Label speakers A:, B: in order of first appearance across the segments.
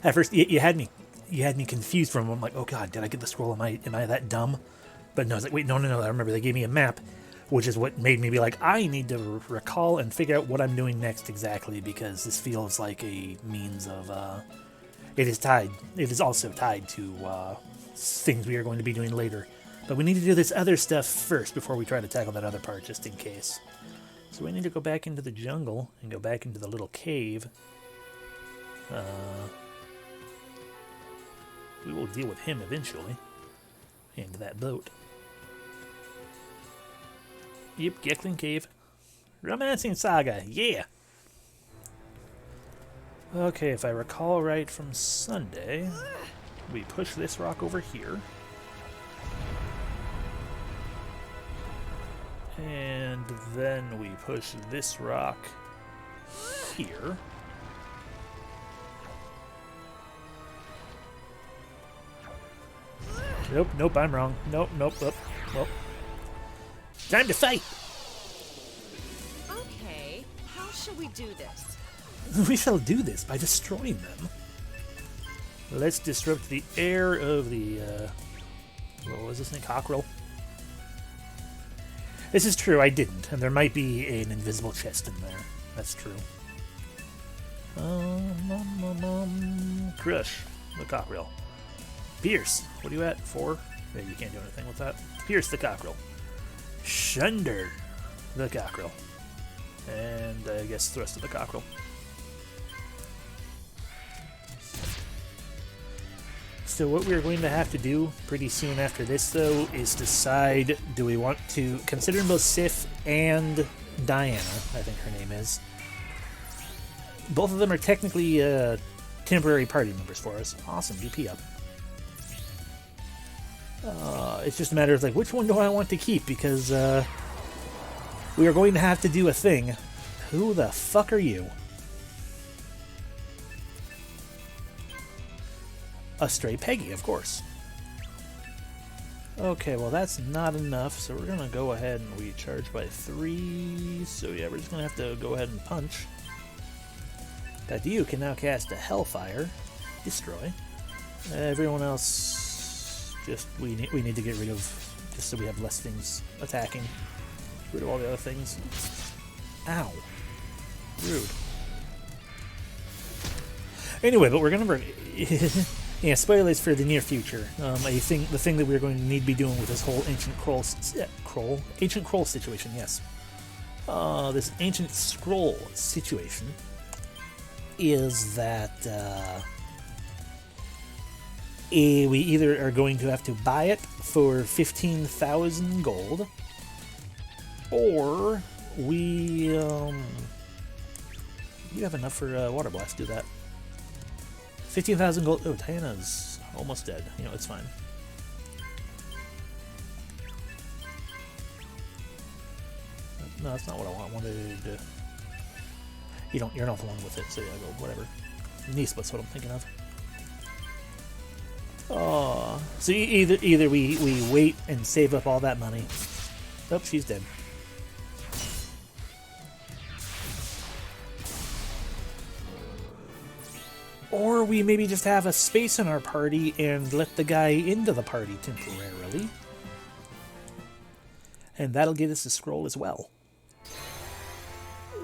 A: At first, you had me confused from. I'm like, oh god, did I get the scroll? Am I that dumb? But no, I was like, wait, no. I remember they gave me a map, which is what made me be like, I need to recall and figure out what I'm doing next exactly, because this feels like a means of. It is also tied to things we are going to be doing later. But we need to do this other stuff first before we try to tackle that other part, just in case. So we need to go back into the jungle and go back into the little cave. We will deal with him eventually. And that boat. Yep, Gekling Cave. Romancing SaGa, yeah! Okay, if I recall right from Sunday, we push this rock over here. And then we push this rock here. Nope, I'm wrong. Nope. Time to fight!
B: Okay, how shall we do this?
A: We shall do this by destroying them. Let's disrupt the air of the, what was this thing? Cockerel? This is true, I didn't, and there might be an invisible chest in there. That's true. Crush the cockerel. Pierce. What are you at? 4? Yeah, you can't do anything with that. Pierce the cockerel. Shunder the cockerel. And I guess the rest of the cockerel. So what we're going to have to do pretty soon after this, though, is decide, do we want to, considering both Sif and Diana, I think her name is, both of them are technically temporary party members for us. Awesome, BP up. It's just a matter of, like, which one do I want to keep, because we are going to have to do a thing. Who the fuck are you? A stray Peggy, of course. Okay, well that's not enough, so we're gonna go ahead and we charge by 3. So yeah, we're just gonna have to go ahead and punch. That you can now cast a Hellfire, destroy. Everyone else, just we need to get rid of, just so we have less things attacking. Get rid of all the other things. Ow, rude. Anyway, but we're gonna. Yeah, spoilers for the near future. The thing that we're going to need to be doing with this whole ancient ancient scroll situation. Yes, this ancient scroll situation is that we either are going to have to buy it for 15,000 gold, or we you have enough for water blast. Do that. 15,000 gold. Oh, Diana's almost dead. You know, it's fine. No, that's not what I want. I wanted to... You're not the one with it, so yeah, go, whatever. Knee split's what I'm thinking of. Oh, so either we wait and save up all that money. Oh, she's dead. Or we maybe just have a space in our party and let the guy into the party temporarily. And that'll get us a scroll as well.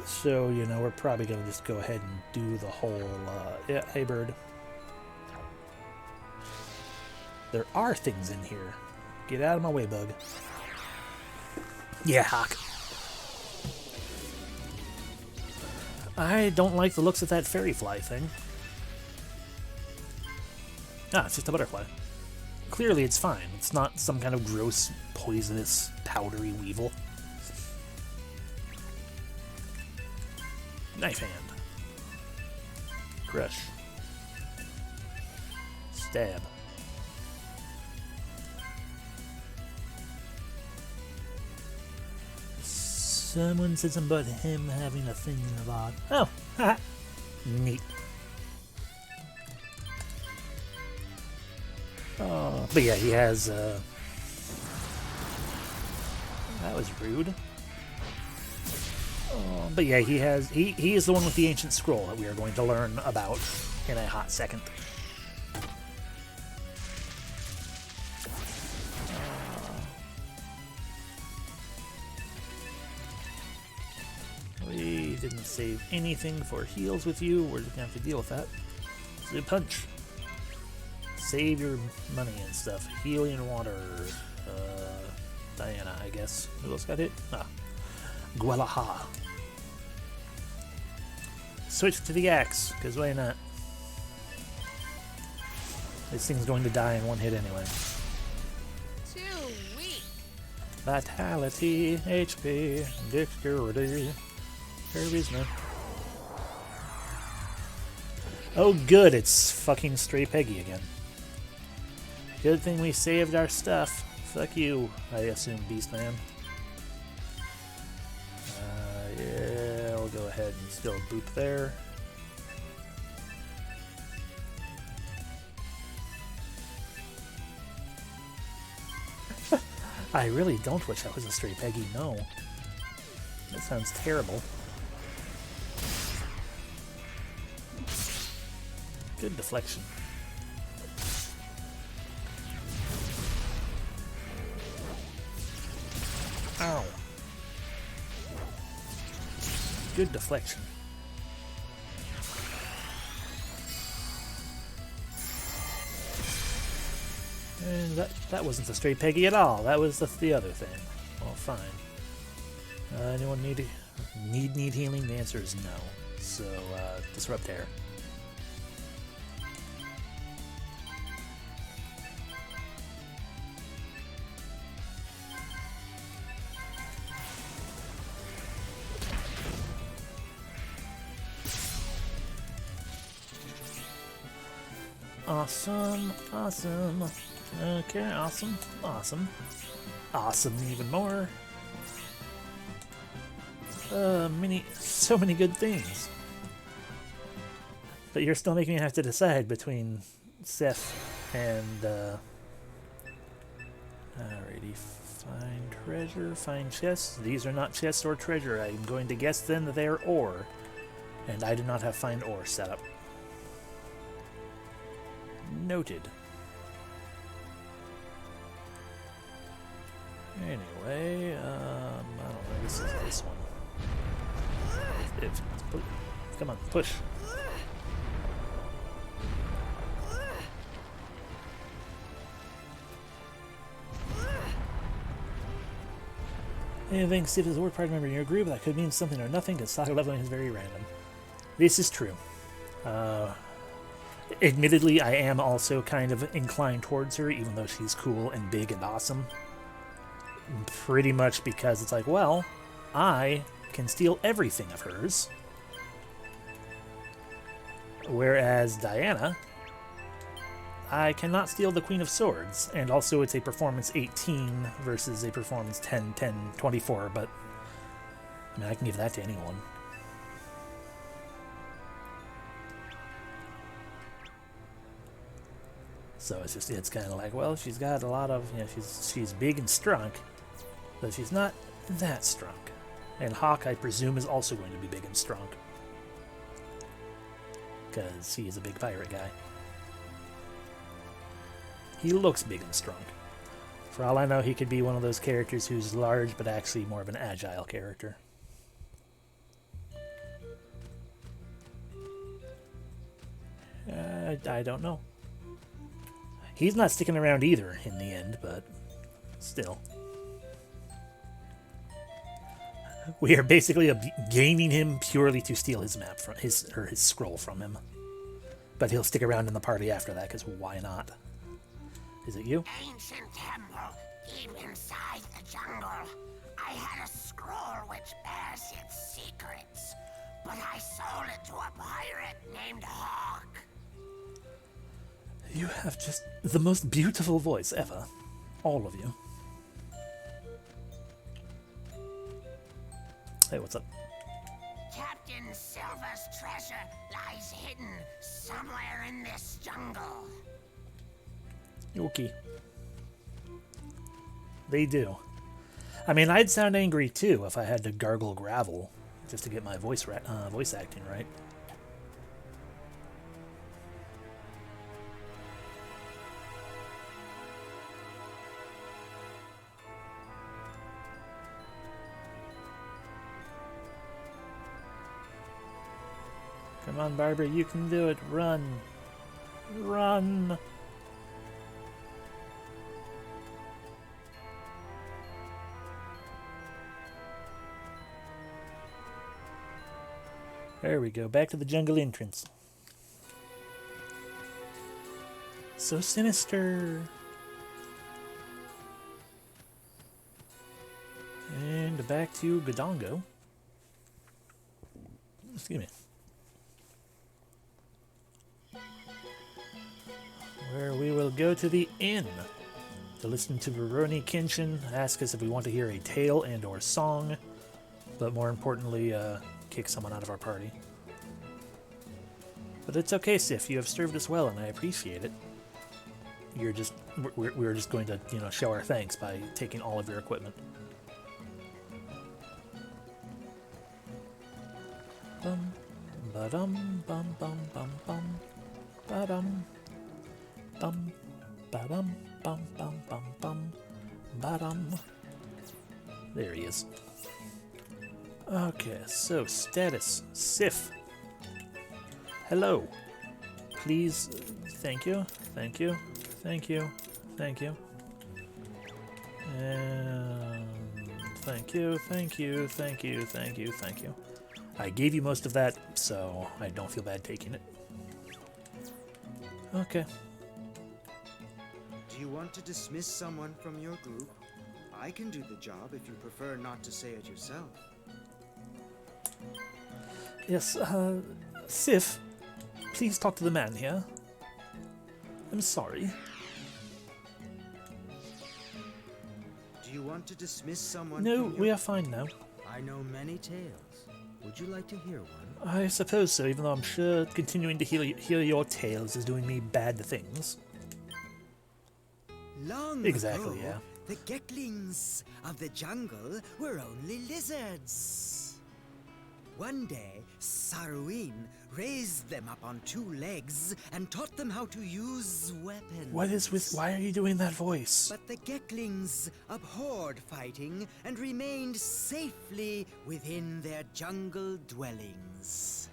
A: So, you know, we're probably going to just go ahead and do the whole, yeah, hey bird. There are things in here. Get out of my way, bug. Yeah, Hawk. I don't like the looks of that fairy fly thing. Ah, it's just a butterfly. Clearly it's fine. It's not some kind of gross, poisonous, powdery weevil. Knife hand. Crush. Stab. Someone said something about him having a thing about... Oh, ha! Neat. But yeah, he has, that was rude. But yeah, he is the one with the ancient scroll that we are going to learn about in a hot second. We didn't save anything for heals with you. We're just gonna have to deal with that. So punch. Save your money and stuff. Healing water. Diana, I guess. Who else got hit? Ah. Gualaha. Switch to the axe, because why not? This thing's going to die in one hit anyway.
B: Too weak.
A: Vitality, HP, dexterity. Charisma. Oh good, it's fucking Stray Peggy again. Good thing we saved our stuff. Fuck you, I assume, Beastman. Yeah, I'll go ahead and still boop there. I really don't wish I was a Stray Peggy, no. That sounds terrible. Good deflection. Ow. Good deflection. And that wasn't the Stray Peggy at all. That was the other thing. Well, fine. Anyone need healing? The answer is no. So, Disrupt Air. Awesome, awesome. Okay, awesome, awesome. Awesome even more. So many good things. But you're still making me have to decide between Seth and, alrighty, find treasure, find chests. These are not chests or treasure. I'm going to guess then that they are ore. And I do not have find ore set up. Noted. Anyway, I don't know, this is this one. Come on, push. Anything, see if there's a word party member in your group, that could mean something or nothing, because SaGa leveling is very random. This is true. Admittedly, I am also kind of inclined towards her, even though she's cool and big and awesome. Pretty much because it's like, well, I can steal everything of hers. Whereas Diana, I cannot steal the Queen of Swords. And also it's a performance 18 versus a performance 10, 10, 24, but I mean, I can give that to anyone. So it's kind of like, well, she's got a lot of, you know, she's big and strong, but she's not that strong. And Hawk, I presume, is also going to be big and strong, because he is a big pirate guy. He looks big and strong. For all I know, he could be one of those characters who's large, but actually more of an agile character. I don't know. He's not sticking around either in the end, but still. We are basically gaming him purely to steal his map from his scroll from him. But he'll stick around in the party after that, because why not? Is it you?
C: Ancient temple, deep inside the jungle. I had a scroll which bears its secrets, but I sold it to a pirate named Hawk.
A: You have just the most beautiful voice ever. All of you. Hey, what's up?
C: Captain Silver's treasure lies hidden somewhere in this jungle.
A: Okay. They do. I mean, I'd sound angry too if I had to gargle gravel just to get my voice acting right. Come on, Barbara, you can do it. Run. Run. There we go. Back to the jungle entrance. So sinister. And back to Godongo. Excuse me. Where we will go to the inn to listen to Veroni Kenshin ask us if we want to hear a tale and or song, but more importantly, kick someone out of our party. But it's okay, Sif. You have served us well, and I appreciate it. We're just going to, you know, show our thanks by taking all of your equipment. Bum, ba-dum, bum, bum, bum, bum, ba-dum, bum, ba-dum, bum, bum, bum, bum, ba-dum. There he is. Okay, so status, Sif. Hello. Please, thank you, thank you, thank you, thank you. And thank you, thank you, thank you, thank you, thank you. I gave you most of that, so I don't feel bad taking it. Okay.
D: Do you want to dismiss someone from your group? I can do the job if you prefer not to say it yourself.
A: Yes, Sif, please talk to the man here. I'm sorry.
D: Do you want to dismiss someone
A: No,
D: from your...
A: we are fine now.
D: I know many tales. Would you like to hear one?
A: I suppose so, even though I'm sure continuing to hear your tales is doing me bad things.
D: Long
A: Exactly,
D: ago,
A: yeah.
D: the Geklings of the jungle were only lizards. One day, Saruin raised them up on 2 legs and taught them how to use weapons.
A: What is with... Why are you doing that voice?
D: But the Geklings abhorred fighting and remained safely within their jungle dwellings.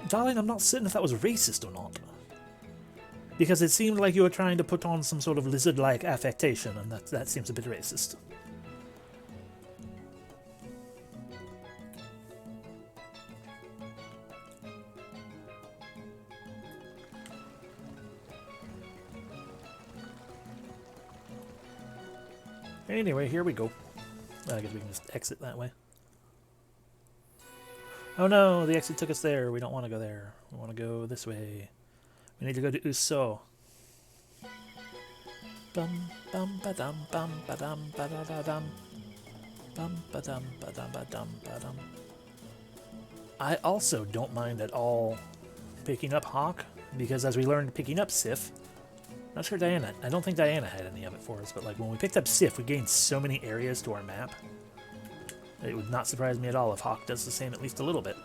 A: Darling, I'm not certain if that was racist or not. Because it seemed like you were trying to put on some sort of lizard-like affectation, and that seems a bit racist. Anyway, here we go. I guess we can just exit that way. Oh no, the exit took us there. We don't want to go there. We want to go this way. We need to go to Uso. Bum bum ba dum bum ba dum ba da da dum. Bum ba dum ba dum ba dum ba dum. I also don't mind at all picking up Hawk, because as we learned picking up Sif, not sure Diana, I don't think Diana had any of it for us, but like when we picked up Sif, we gained so many areas to our map. It would not surprise me at all if Hawk does the same at least a little bit.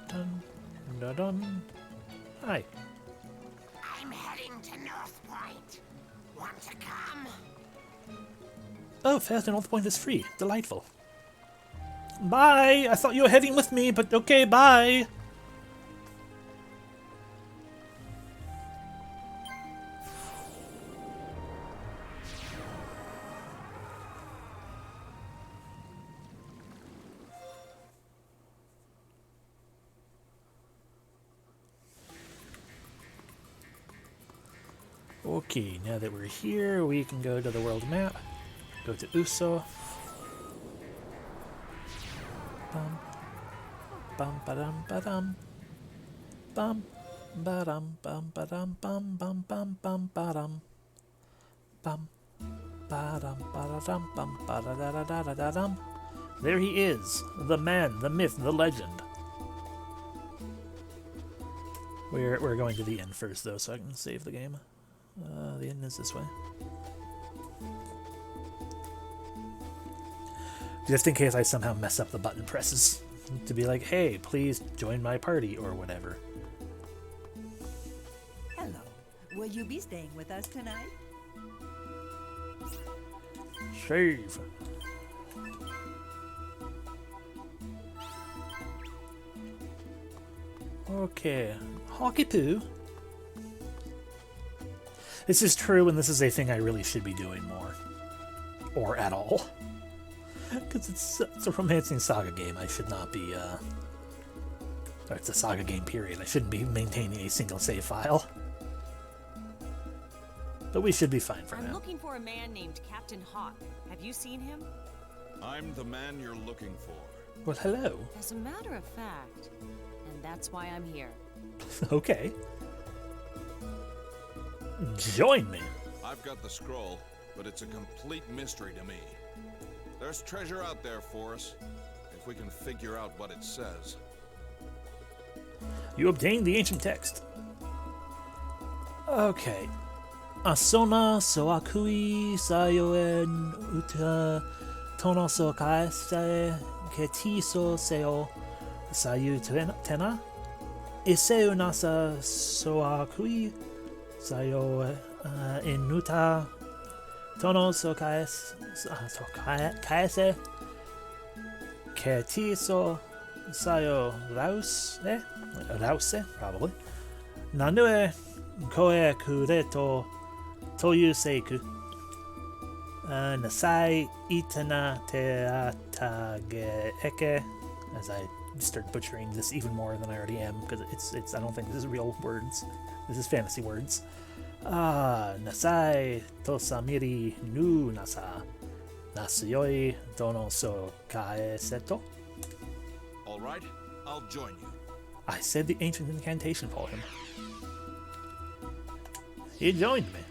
A: Dun, dun, dun. Hi.
C: I'm heading to North Point. Want to come?
A: Oh, Fast and North Point is free. Delightful. Bye! I thought you were heading with me, but okay, bye! Okay, now that we're here, we can go to the world map. Go to Uso. Bum. Bum ba-dum ba-dum. Bum. Ba-dum bum ba-dum bum bum bum bum ba-dum. Bum. Ba-dum ba-da-dum bum ba-da-da-da-da-da-dum. There he is, the man, the myth, the legend. We're going to the inn first, though, so I can save the game. The inn is this way. Just in case I somehow mess up the button presses. To be like, hey, please join my party, or whatever.
E: Hello. Will you be staying with us tonight?
A: Save. Okay, Hockey Poo. This is true, and this is a thing I really should be doing more. Or at all. Because it's a romancing SaGa game. I should not be, or it's a SaGa game, period. I shouldn't be maintaining a single save file. But we should be fine for now.
F: I'm looking for a man named Captain Hawk. Have you seen him?
G: I'm the man you're looking for.
A: Well, hello.
F: As a matter of fact, and that's why I'm here.
A: Okay. Join me.
G: I've got the scroll, but it's a complete mystery to me. There's treasure out there for us, if we can figure out what it says.
A: You obtained the ancient text. Okay. Asona soakui sayoen uta tono so kaese ketiso seo sayu tena iseu nasa soakui sayo inuta tono so kaese ketiso sayo rause probably nanue koe kureto toyu seiku nasai itana te atage eke, as I start butchering this even more than I already am, because it's I don't think this is real words, this is fantasy words. Nasai tosamiri nu nasa nasuyoi dono so kae seto.
G: Alright, I'll join you.
A: I said the ancient incantation for him. He joined me.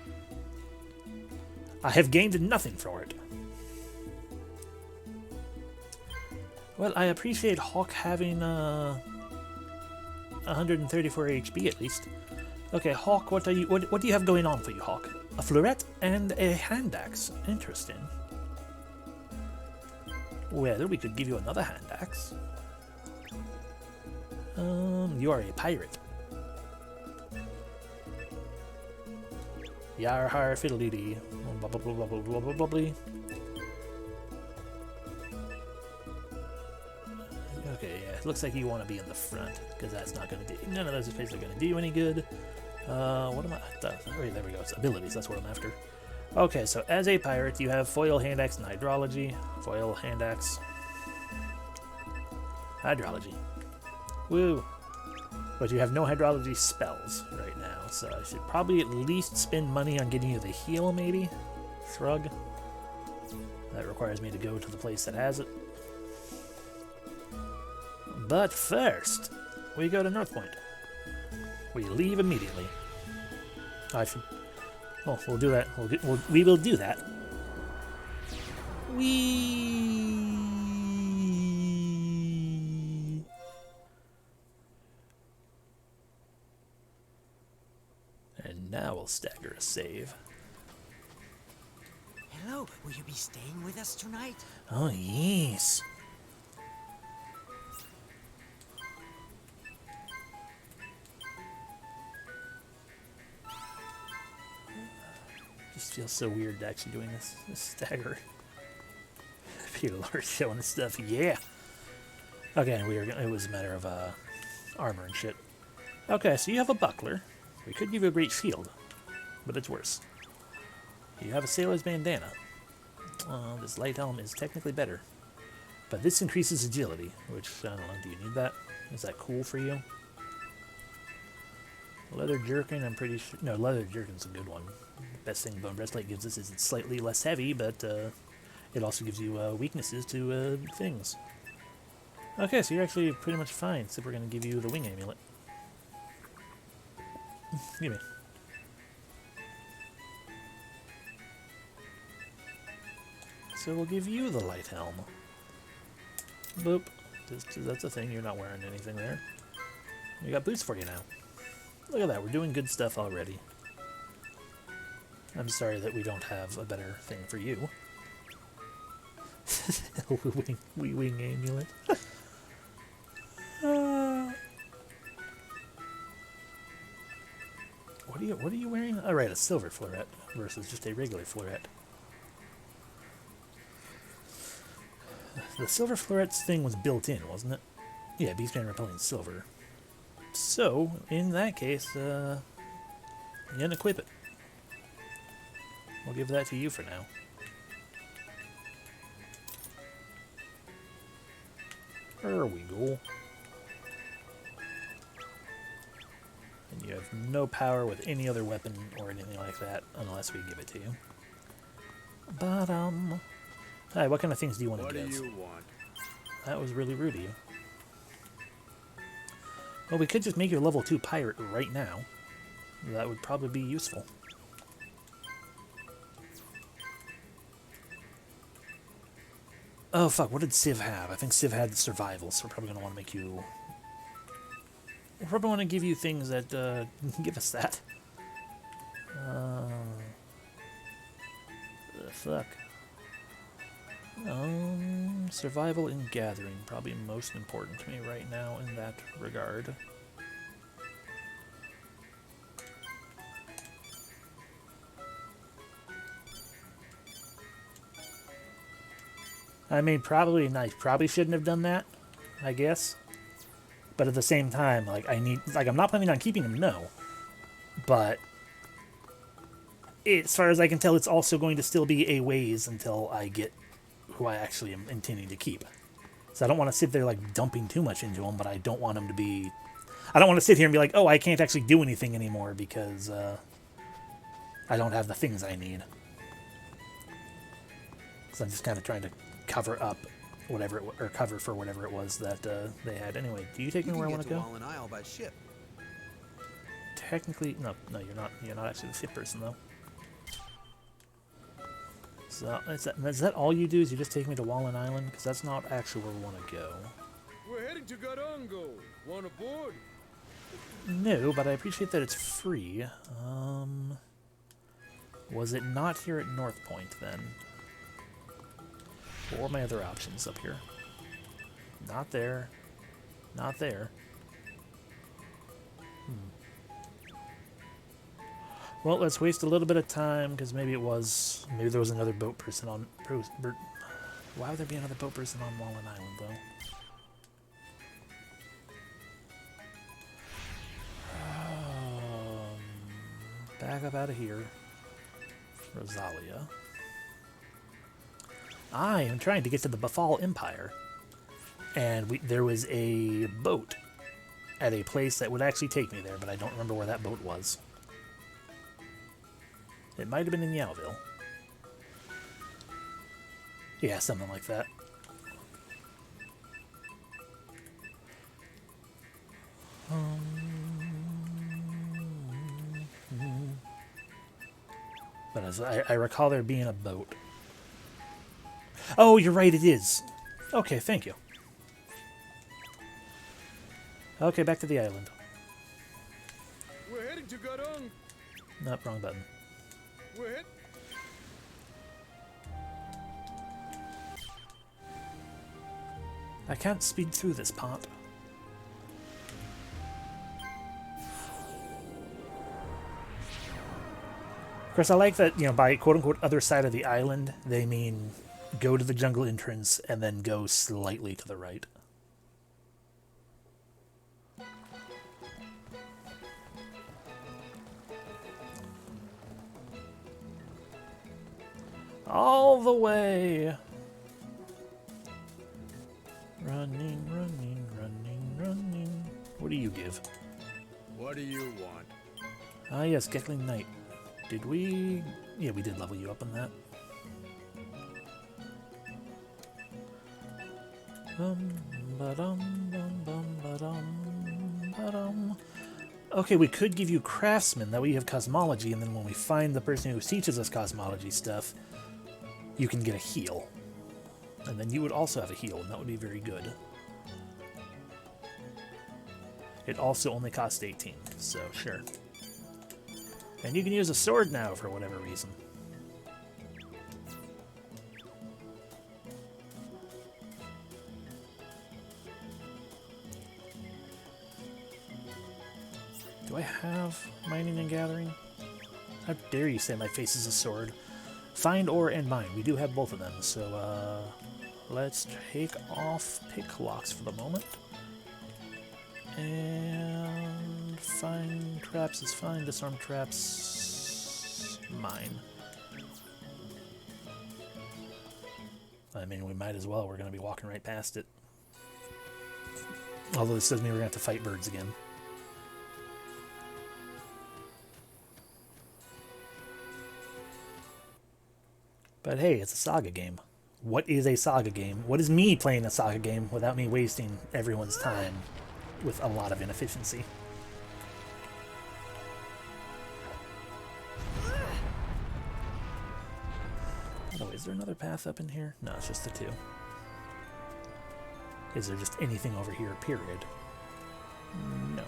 A: I have gained nothing for it. Well, I appreciate Hawk having 134 HP at least. Okay, Hawk, what do you have going on for you, Hawk? A fleuret and a hand axe. Interesting. Well, we could give you another hand axe. You are a pirate. Yar har fiddly bubbly. Okay, yeah, it looks like you want to be in the front, because that's not going to do, none of those spaces are going to do you any good. What am I, right, there we go, it's abilities, that's what I'm after. Okay, so as a pirate, you have foil, hand axe, and hydrology. Foil, hand axe. Hydrology. Woo! But you have no hydrology spells right now, so I should probably at least spend money on getting you the heal, maybe? Shrug. That requires me to go to the place that has it. But first, we go to North Point. We leave immediately. I should... Oh, we'll do that. We will do that. And now we'll stagger a save.
D: Hello, will you be staying with us tonight?
A: Oh, yes. Just feels so weird actually doing this stagger. People are showing this stuff, yeah. Okay, it was a matter of armor and shit. Okay, so you have a buckler. We could give you a great shield, but it's worse. You have a sailor's bandana. This light helm is technically better, but this increases agility, which, I don't know, do you need that? Is that cool for you? Leather jerkin, I'm pretty sure... No, leather jerkin's a good one. The best thing Bone Breastplate gives us is it's slightly less heavy, but it also gives you weaknesses to things. Okay, so you're actually pretty much fine, so we're going to give you the wing amulet. Give me. So we'll give you the light helm. Boop. That's a thing, you're not wearing anything there. We got boots for you now. Look at that, we're doing good stuff already. I'm sorry that we don't have a better thing for you. wing amulet. What are you wearing? Oh, right, a silver fleuret versus just a regular fleuret. The silver fleuret's thing was built in, wasn't it? Yeah, Beastman repelling silver. So, in that case, unequip it. We'll give that to you for now. There we go. And you have no power with any other weapon or anything like that unless we give it to you. But, hi, what kind of things do you want to give?
H: What do you want?
A: That was really rude of you. Well, we could just make you a level 2 pirate right now. That would probably be useful. Oh, fuck, what did Civ have? I think Civ had survival, so we're probably going to want to make you... We probably want to give you things that give us that. Fuck. Survival and gathering, probably most important to me right now in that regard. I mean, I probably shouldn't have done that, I guess. But at the same time, like, I'm not planning on keeping him, no. But, as far as I can tell, it's also going to still be a ways until I get who I actually am intending to keep. So I don't want to sit there, like, dumping too much into him, but I don't want him to be... I don't want to sit here and be like, oh, I can't actually do anything anymore because, I don't have the things I need. So I'm just kind of trying to cover up whatever it or cover for whatever it was that they had. Anyway, do you take me where I want to go?
H: Wall and Isle by ship.
A: Technically, no, you're not. You're not actually the ship person though. So is that all you do? Is you just take me to Wallen Island? Because that's not actually where we want to go.
H: We're heading to Garango. Want aboard?
A: No, but I appreciate that it's free. Was it not here at North Point then? What were my other options up here? Not there. Not there. Well, let's waste a little bit of time, because maybe there was another boat person on... Why would there be another boat person on Wallen Island, though? Back up out of here. Rosalia. I am trying to get to the Bafal Empire, and there was a boat at a place that would actually take me there, but I don't remember where that boat was. It might have been in Yowville. Yeah, something like that. But as I recall there being a boat. Oh, you're right, it is. Okay, thank you. Okay, back to the island.
H: We're heading to Garang.
A: Nope, wrong button.
H: We're head.
A: I can't speed through this part. Of course, I like that, you know, by quote-unquote other side of the island, they mean go to the jungle entrance and then go slightly to the right. All the way. Running, running, running, running. What do you give?
H: What do you want?
A: Ah, yes, Gekling Knight. Did we... Yeah, we did level you up on that. Okay, we could give you Craftsman, that way you have Cosmology, and then when we find the person who teaches us Cosmology stuff, you can get a heal. And then you would also have a heal, and that would be very good. It also only costs 18, so sure. And you can use a sword now for whatever reason. Do I have mining and gathering? How dare you say my face is a sword? Find ore and mine. We do have both of them, so let's take off pick locks for the moment. And Fine. Traps is fine. Disarm traps. Mine. I mean, we might as well. We're going to be walking right past it. Although this doesn't mean we're going to have to fight birds again. But hey, it's a SaGa game. What is a SaGa game? What is me playing a SaGa game without me wasting everyone's time with a lot of inefficiency? Oh, is there another path up in here? No, it's just the two. Is there just anything over here, period? No.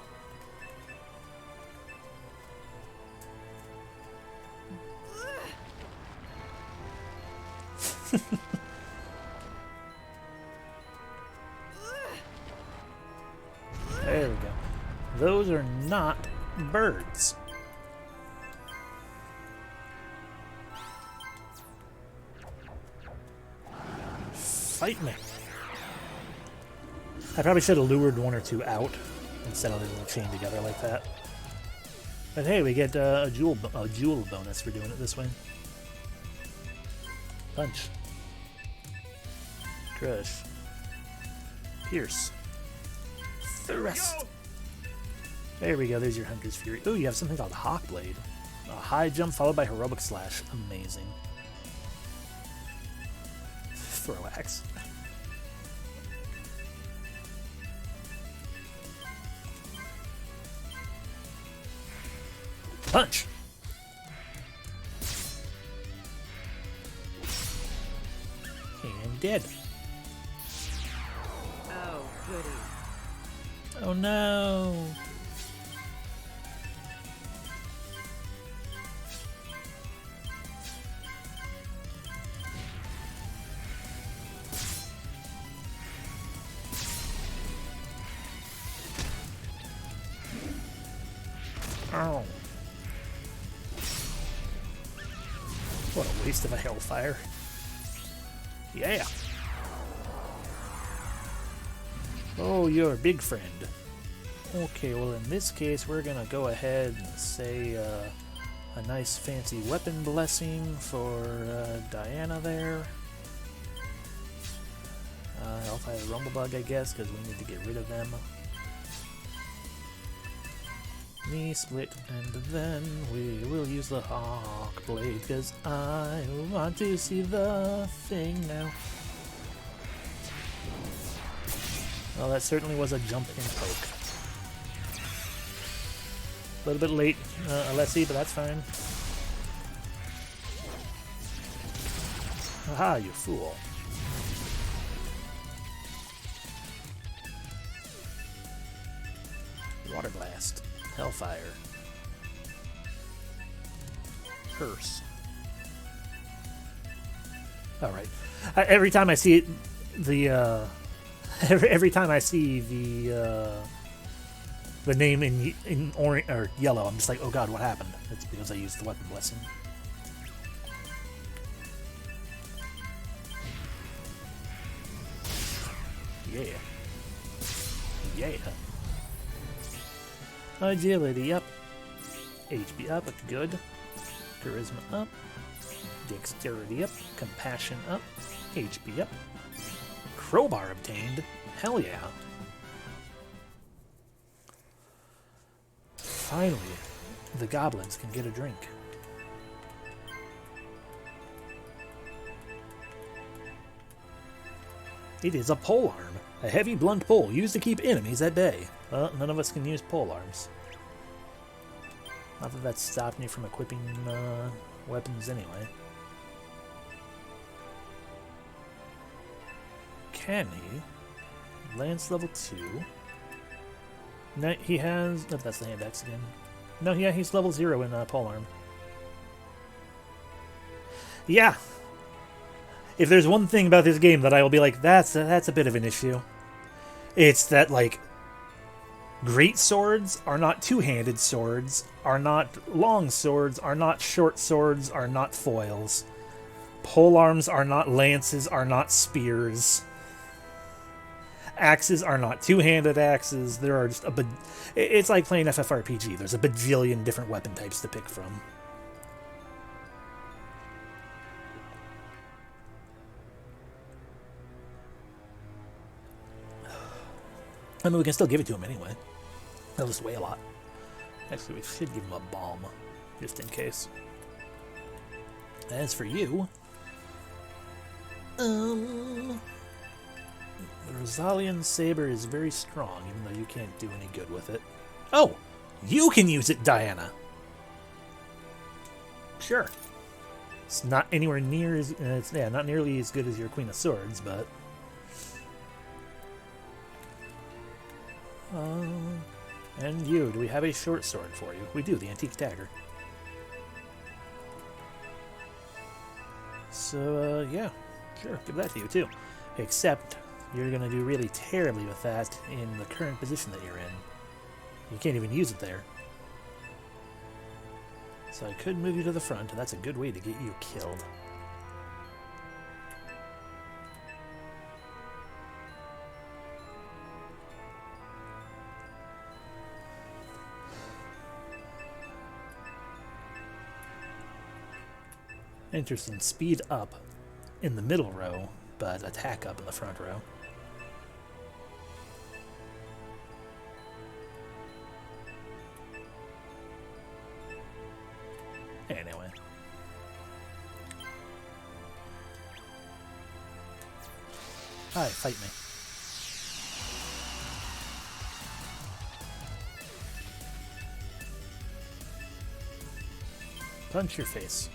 A: There we go. Those are not birds. Fight me. I probably should have lured one or two out instead of letting them chain together like that. But hey, we get a jewel bonus for doing it this way. Punch. Crush. Pierce. Thrust. There we go. There's your Hunter's Fury. Ooh, you have something called Hawk Blade. A high jump followed by heroic slash. Amazing. Throw axe. Punch. And dead.
F: Oh, goody.
A: Oh no. Oh. What a waste of a hellfire. Yeah. Oh, you're a big friend. Okay, well in this case we're gonna go ahead and say a nice fancy weapon blessing for Diana there. Hellfire Rumblebug, I guess, because we need to get rid of them. Knee split, and then we will use the Hawk Blade, because I want to see the thing now. Well, that certainly was a jump and poke. A little bit late, Alessi, but that's fine. Aha, you fool. Water Blast. Hellfire. Curse. Alright. Every time I see it, every time I see the name in orange or yellow, I'm just like, oh god, what happened? It's because I used the weapon blessing. Yeah. Yeah. Agility up. HP up, good. Charisma up. Dexterity up. Compassion up. HP up. Crowbar obtained. Hell yeah. Finally, the goblins can get a drink. It is a polearm. A heavy blunt pole used to keep enemies at bay. Well, none of us can use polearms. Not that that stopped me from equipping weapons anyway. Can he? Lance level 2. No, he has... No, that's the hand axe again. No, yeah, he's level 0 in polearm. Yeah. If there's one thing about this game that I will be like, that's a bit of an issue. It's that, like, great swords are not two-handed swords, are not long swords, are not short swords, are not foils. Polearms are not lances, are not spears. Axes are not two-handed axes. There are just it's like playing FFRPG. There's a bajillion different weapon types to pick from. I mean, we can still give it to him anyway. They'll just weigh a lot. Actually, we should give him a bomb, just in case. As for you... The Rosalian Saber is very strong, even though you can't do any good with it. Oh! You can use it, Diana! Sure. It's not anywhere near as... not nearly as good as your Queen of Swords, but... And you, do we have a short sword for you? We do, the Antique Dagger. So, yeah, sure, give that to you too. Except, you're going to do really terribly with that in the current position that you're in. You can't even use it there. So I could move you to the front, and that's a good way to get you killed. Interesting. Speed up in the middle row, but attack up in the front row. Anyway. Hi, fight me. Punch your face.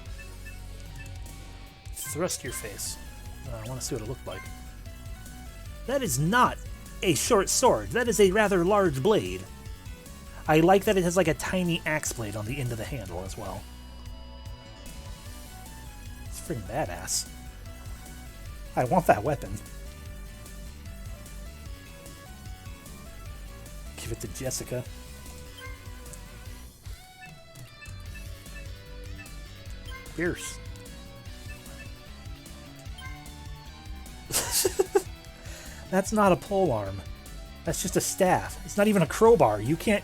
A: Thrust your face. I want to see what it looked like. That is not a short sword. That is a rather large blade. I like that it has like a tiny axe blade on the end of the handle as well. It's freaking badass. I want that weapon. Give it to Jessica. Pierce. That's not a pole arm. That's just a staff. It's not even a crowbar. You can't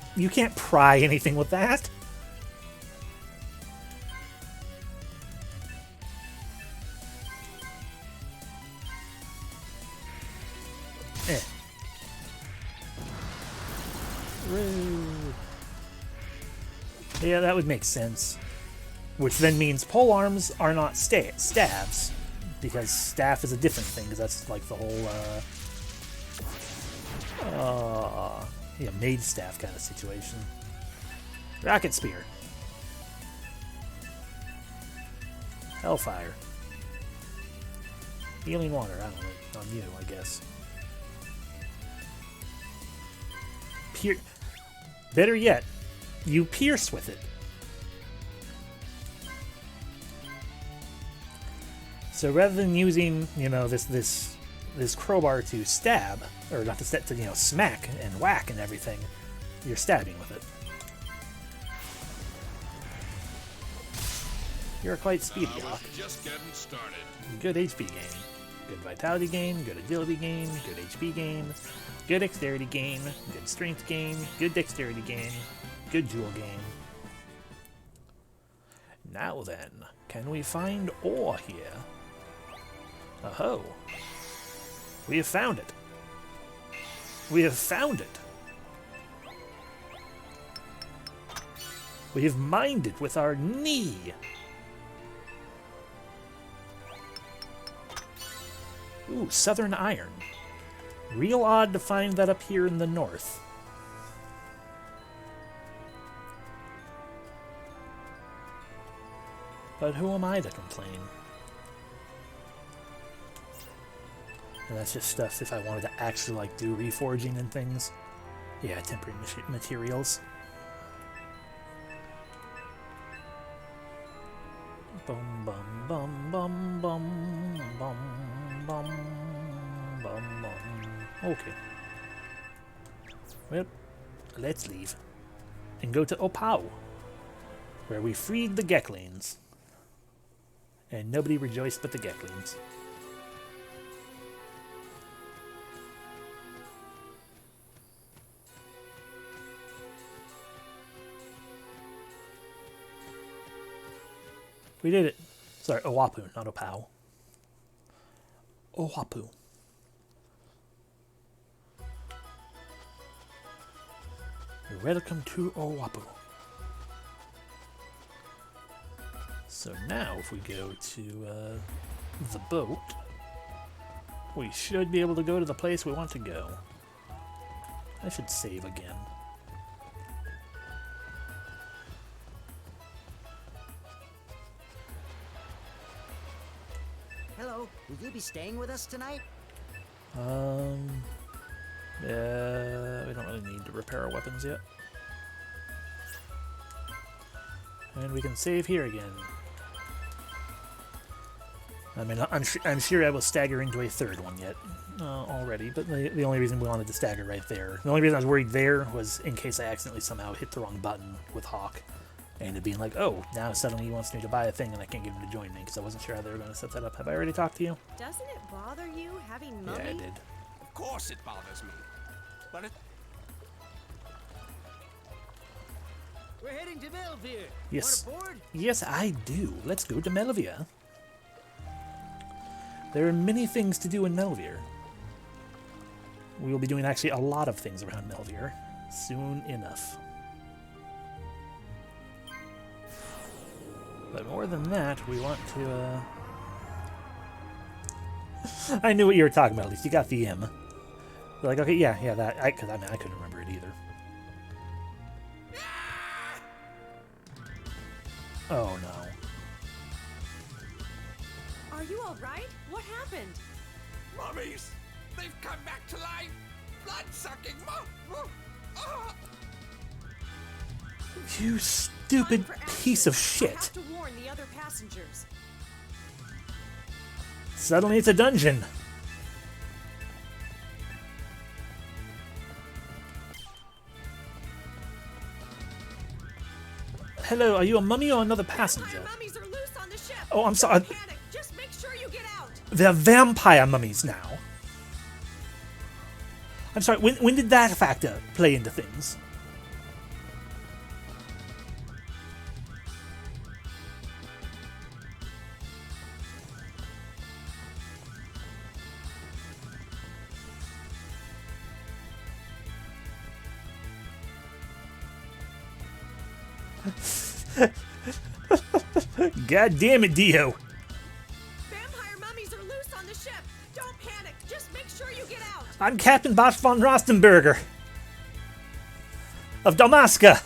A: pry anything with that. Rude. Yeah, that would make sense. Which then means pole arms are not stabs. Because staff is a different thing, because that's like the whole, yeah, mage staff kind of situation. Rocket Spear. Hellfire. Healing Water, I don't know, on you, I guess. Better yet, you pierce with it. So rather than using, you know, this crowbar to stab, or not to stab, to, you know, smack and whack and everything, you're stabbing with it. You're quite speedy, Hawk.
G: Just getting started.
A: Good HP gain, good vitality gain, good agility gain, good HP gain, good dexterity gain, good strength gain, good dexterity gain, good jewel gain. Now then, can we find ore here? Oh, we have found it. We have found it. We have mined it with our knee. Ooh, southern iron. Real odd to find that up here in the north. But who am I to complain? And that's just stuff if I wanted to actually like do reforging and things. Yeah, temporary materials. Bum bum bum bum bum bum bum bum bum. Okay. Well, let's leave and go to Opao, where we freed the Geklings. And nobody rejoiced but the Geklings. We did it. Sorry, Owapu, not Opao. Owapu. Welcome to Owapu. So now, if we go to the boat, we should be able to go to the place we want to go. I should save again.
D: Hello, will you be staying with us tonight?
A: We don't really need to repair our weapons yet. And we can save here again. I mean, I'm sure I will stagger into a third one yet already, but the only reason we wanted to stagger right there, the only reason I was worried there was in case I accidentally somehow hit the wrong button with Hawk, and it being like, oh, now suddenly he wants me to buy a thing and I can't get him to join me, because I wasn't sure how they were going to set that up. Have I already talked to you?
F: Doesn't it bother you having Mummy?
A: Yeah, I did.
I: Of course it bothers me. But it...
H: We're heading to Melville.
A: Yes.
H: Want aboard?
A: Yes, I do. Let's go to Melvia. There are many things to do in Melvir. We will be doing actually a lot of things around Melvir soon enough. But more than that, we want to, I knew what you were talking about, at least. You got the M. You're like, okay, yeah, that. I couldn't remember it either. Oh, no.
F: Are you alright? What happened?
I: Mummies! They've come back to life! Blood-sucking
A: You stupid
F: Time for
A: piece of
F: action. I
A: shit.
F: have to warn the other passengers.
A: Suddenly it's a dungeon. Hello, are you a mummy or another passenger?
F: Vampire mummies are loose on the ship.
A: Oh, I'm sorry.
F: Don't panic. Just make sure you get out.
A: They're vampire mummies now. I'm sorry, when did that factor play into things? God damn it, Dio.
F: Vampire mummies are loose on the ship. Don't panic. Just make sure you get out.
A: I'm Captain Bosch von Rostenberger of Dalmasca.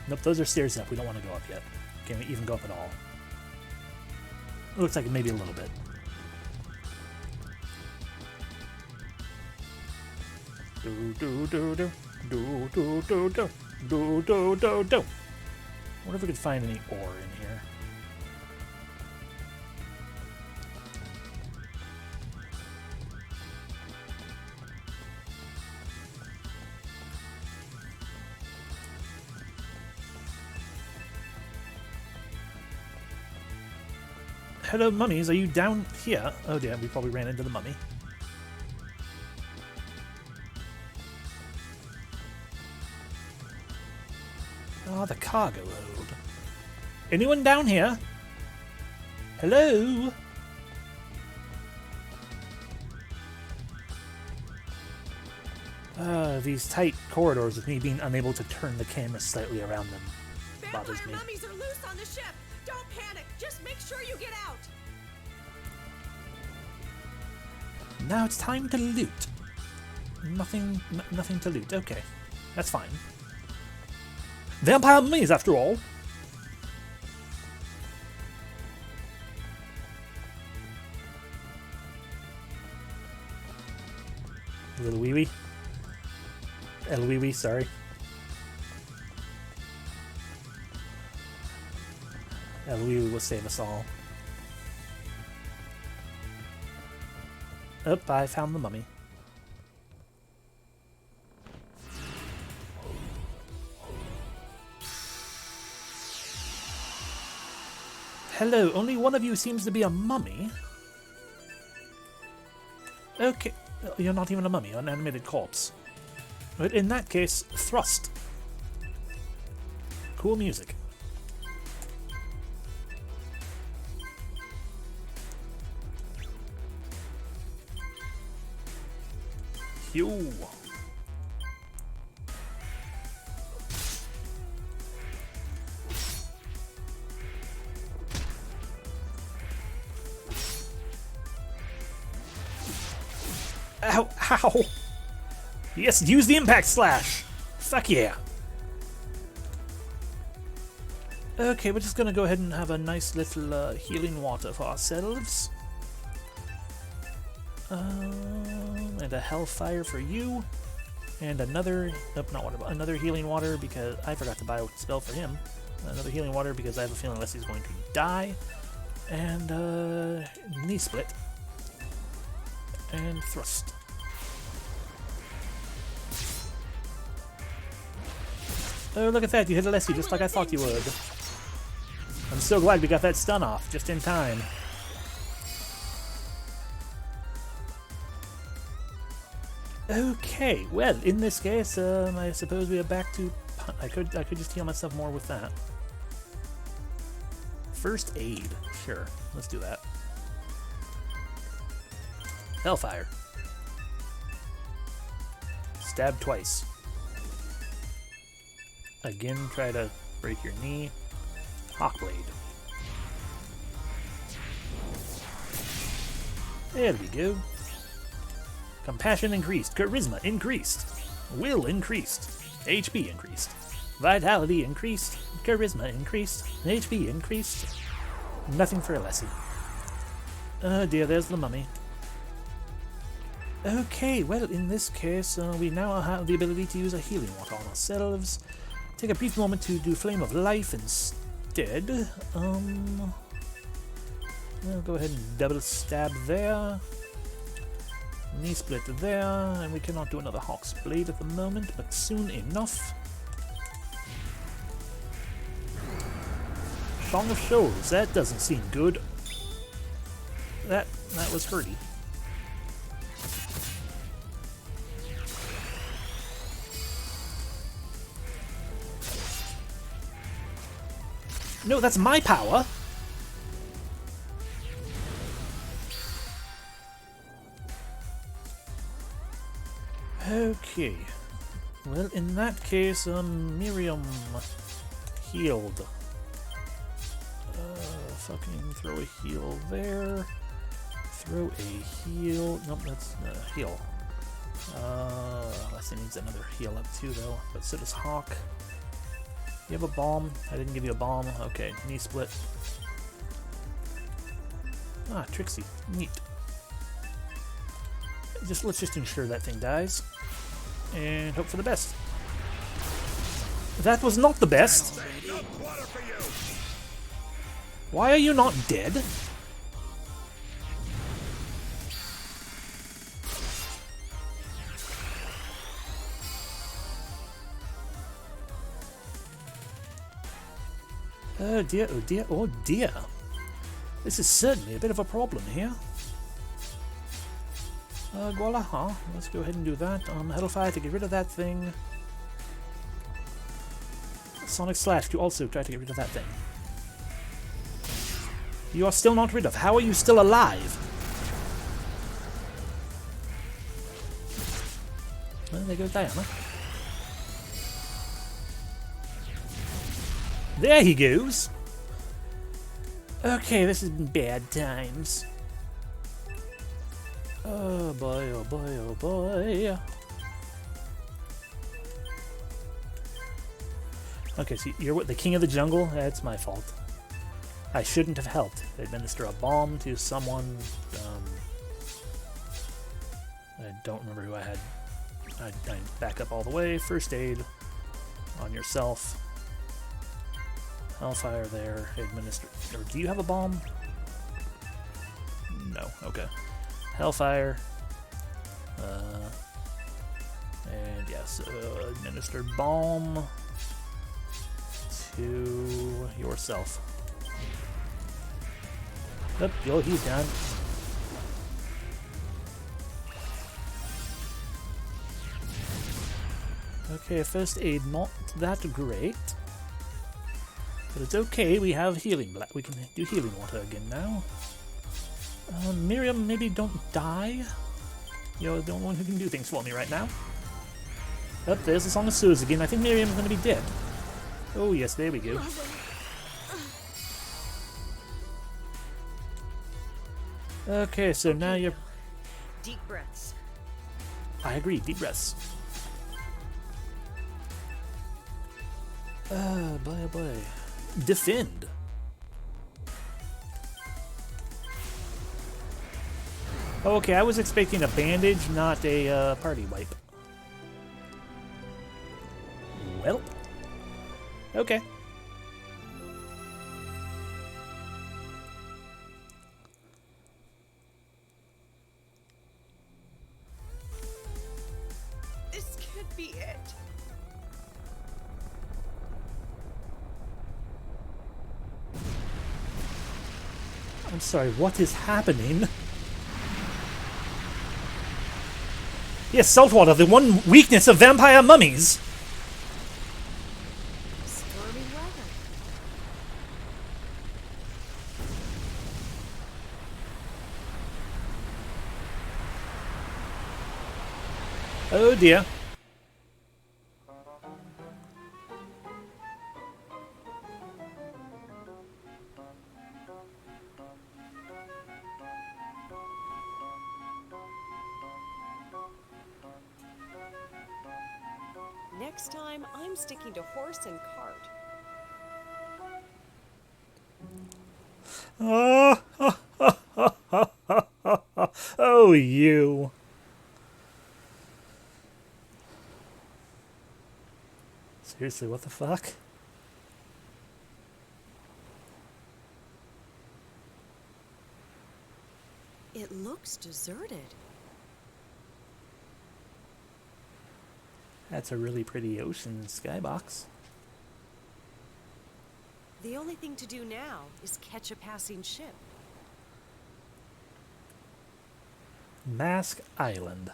A: Nope, those are stairs up. We don't want to go up yet. Can't even go up at all. It looks like maybe a little bit. Do do do do do do do do do do do do. Wonder if we could find any ore in here. Hello, mummies. Are you down here? Oh, damn. We probably ran into the mummy. Oh, the cargo hold. Anyone down here? Hello? These tight corridors with me being unable to turn the camera slightly around them bothers me.
F: Vampire mummies are loose on the ship. Don't panic. Just make sure you get out.
A: Now it's time to loot. Nothing to loot. Okay, that's fine. Vampire mummies, after all. Little wee wee. El wee wee, sorry. El wee wee will save us all. Oh, I found the mummy. Hello, only one of you seems to be a mummy. Okay, you're not even a mummy, you're an animated corpse. But in that case, thrust. Cool music. Yo. Ow, ow. Yes, use the impact slash. Fuck yeah. Okay, we're just gonna go ahead and have a nice little healing water for ourselves. And a hellfire for you. And another, nope, not water, but another healing water because I forgot to buy a spell for him. Another healing water because I have a feeling Leslie's going to die. And knee split. And thrust. Oh, look at that, you hit a Leslie just like I thought you would. I'm so glad we got that stun off just in time. Okay, well, in this case, I suppose we are back to... I could just heal myself more with that. First aid. Sure, let's do that. Hellfire. Stab twice. Again, try to break your knee. Hawkblade. There we go. Compassion increased. Charisma increased. Will increased. HP increased. Vitality increased. Charisma increased. HP increased. Nothing for Alessi. Oh dear, there's the mummy. Okay, well, in this case, we now have the ability to use a healing water on ourselves. Take a brief moment to do Flame of Life instead. We'll go ahead and double stab there. Knee split there, and we cannot do another Hawk's Blade at the moment, but soon enough. Song of Shoals, that doesn't seem good. That was hurty. No, that's my power! Okay. Well, in that case, Miriam healed. Fucking throw a heal there. Throw a heal. Nope, that's heal. Leslie needs another heal up too, though. But so does Hawk. You have a bomb? I didn't give you a bomb. Okay, knee split. Ah, Trixie. Neat. Let's just ensure that thing dies. And hope for the best. That was not the best. Why are you not dead? Oh dear, oh dear, oh dear. This is certainly a bit of a problem here. Gualaha, let's go ahead and do that. Hellfire to get rid of that thing. Sonic Slash to also try to get rid of that thing. You are still not rid of. How are you still alive? Well, there goes Diana. There he goes! Okay, this has been bad times. Oh boy, oh boy, oh boy. Okay, so you're what, the king of the jungle? That's my fault. I shouldn't have helped. Administer a bomb to someone. I don't remember who I had. I back up all the way. First aid on yourself. Hellfire there. Administer. Or do you have a bomb? No. Okay. Hellfire. And yes, administer bomb to yourself. Yep, oh, he's done. Okay, first aid not that great. But it's okay, we have healing black. We can do healing water again now. Miriam, maybe don't die. You're the only one who can do things for me right now. Up there's the Song of Swords again. I think Miriam's gonna be dead. Oh yes, there we go. Okay, so now you're...
F: Deep breaths.
A: I agree, deep breaths. Boy, oh boy. Defend. Okay, I was expecting a bandage, not a party wipe. Well. Okay.
F: This could be it.
A: I'm sorry, what is happening? Yes, saltwater, the one weakness of vampire mummies.
F: Stormy weather.
A: Oh dear.
F: Next time, I'm sticking to horse and cart.
A: Oh, you. Seriously, what the fuck?
F: It looks deserted.
A: That's a really pretty ocean skybox.
F: The only thing to do now is catch a passing ship.
A: Mask Island.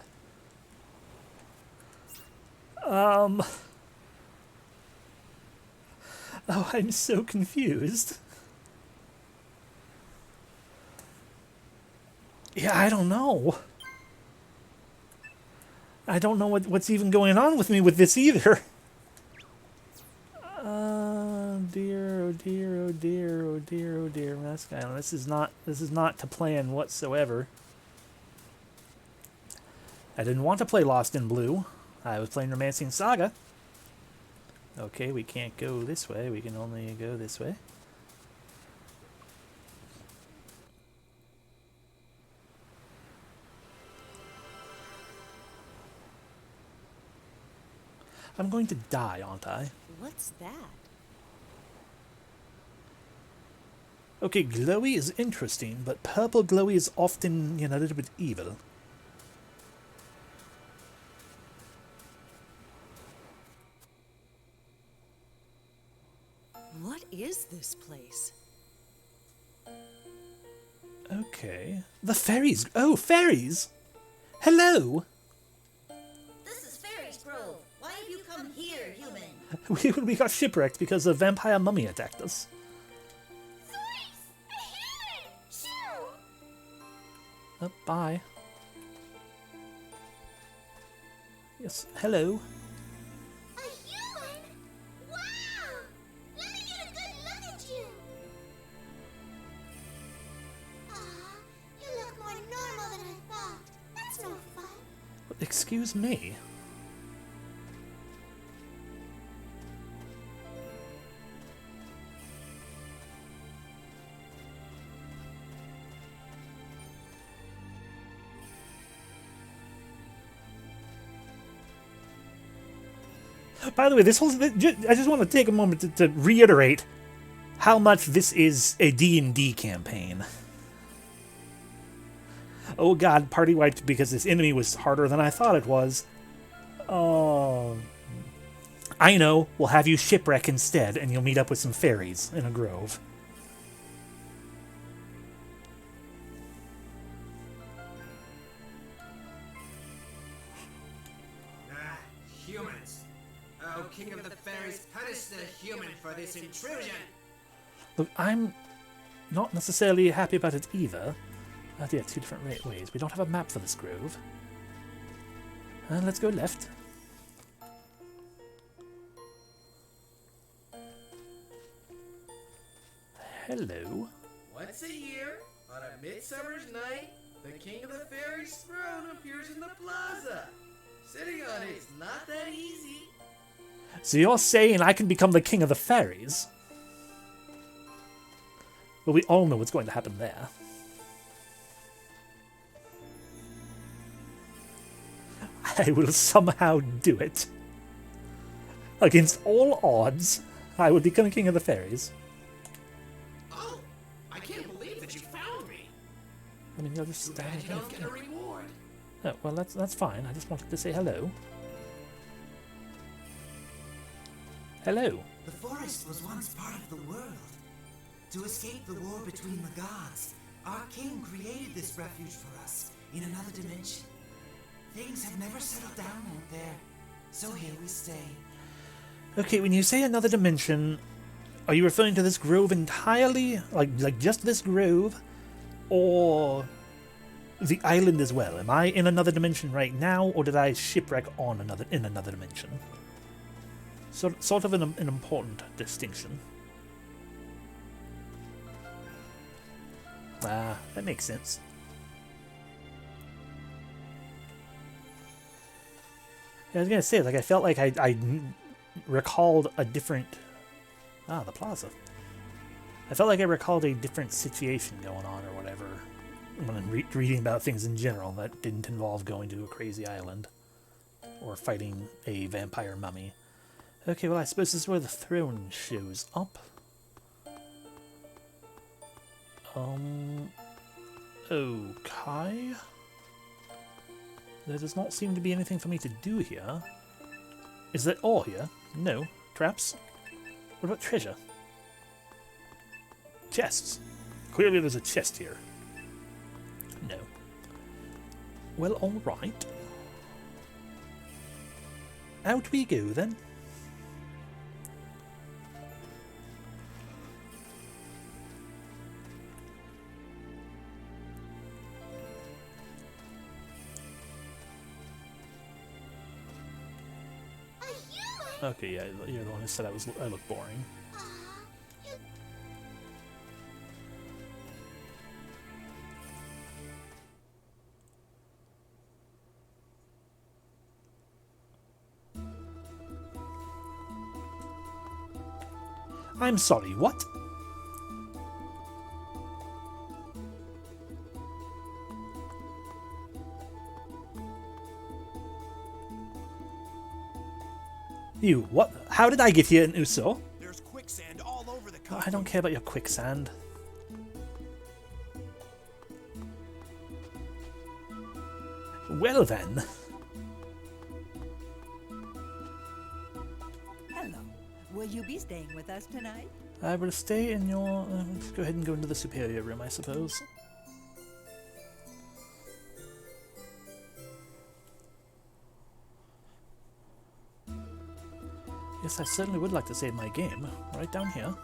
A: Oh, I'm so confused. Yeah, I don't know. I don't know what's even going on with me with this either. Dear, oh dear, oh dear, oh dear, oh dear, Mask Island. This is not to plan whatsoever. I didn't want to play Lost in Blue. I was playing Romancing Saga. Okay, we can't go this way. We can only go this way. I'm going to die, aren't I?
F: What's that?
A: Okay, glowy is interesting, but purple glowy is often, you know, a little bit evil.
F: What is this place?
A: Okay. The fairies. Oh, fairies! Hello!
E: This is Fairies Grove. Why have you come here, human?
A: We got shipwrecked because a vampire mummy attacked us. Oh, bye. Yes, hello.
C: A human? Wow! Let me get a good look at you. You look more normal than I thought. That's no fun.
A: Excuse me. By the way, this whole... I just want to take a moment to reiterate how much this is a D&D campaign. Oh god, party wiped because this enemy was harder than I thought it was. Oh... I know, we'll have you shipwreck instead, and you'll meet up with some fairies in a grove.
H: Humans. must punish the human for this intrusion.
A: Look, I'm not necessarily happy about it either. Yeah, two different ways. We don't have a map for this grove. Let's go left. Hello.
H: Once a year, on a midsummer's night, the king of the fairies' throne appears in the plaza. Sitting on it's not that easy.
A: So you're saying I can become the king of the fairies? Well, we all know what's going to happen there. I will somehow do it. Against all odds, I will become king of the fairies.
H: Oh, I can't believe that you found me.
A: I mean, you'll just stand
H: You don't get a reward.
A: Oh, well, that's fine. I just wanted to say hello. Hello.
D: The forest was once part of the world. To escape the war between the gods, our king created this refuge for us in another dimension. Things have never settled down out there, so here we stay.
A: Okay, when you say another dimension, are you referring to this grove entirely? Like just this grove? Or the island as well? Am I in another dimension right now, or did I shipwreck on in another dimension? Sort of an important distinction. Ah, that makes sense. I was gonna say, like, I felt like I recalled a different... Ah, the plaza. I felt like I recalled a different situation going on or whatever when I'm reading about things in general that didn't involve going to a crazy island or fighting a vampire mummy. Okay, well, I suppose this is where the throne shows up. Okay. There does not seem to be anything for me to do here. Is that all here? No. Traps? What about treasure? Chests. Clearly there's a chest here. No. Well, alright. Out we go then. Okay, yeah, you're the one who said I look boring. I'm sorry, what? You, what? How did I get here in Uso?
I: There's quicksand all over the
A: Oh,
I: country.
A: I don't care about your quicksand. Well then.
J: Hello. Will you be staying with us tonight?
A: I will stay in your... go ahead and go into the superior room, I suppose. Yes, I certainly would like to save my game. Right down here.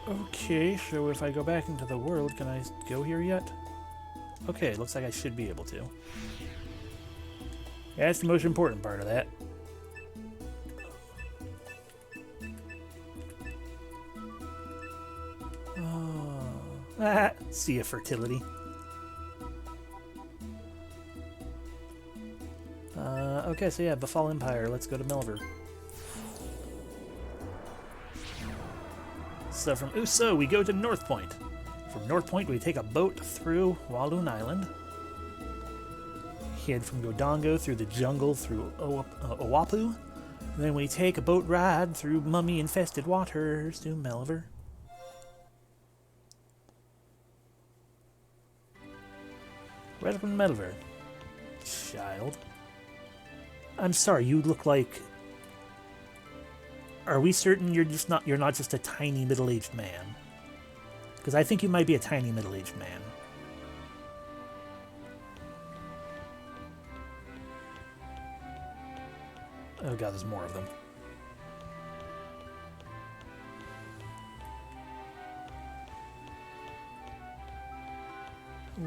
A: Okay, so if I go back into the world, can I go here yet? Okay, looks like I should be able to. Yeah, that's the most important part of that. Oh. See ya, fertility. Okay, so yeah, Befall Empire. Let's go to Melver. So from Uso, we go to North Point. From North Point, we take a boat through Walloon Island. Head from Godongo through the jungle through Owapu. Then we take a boat ride through mummy-infested waters to Melver. Welcome to Melver, child. I'm sorry, you look like... Are we certain you're not just a tiny middle-aged man? Because I think you might be a tiny middle-aged man. Oh god, there's more of them.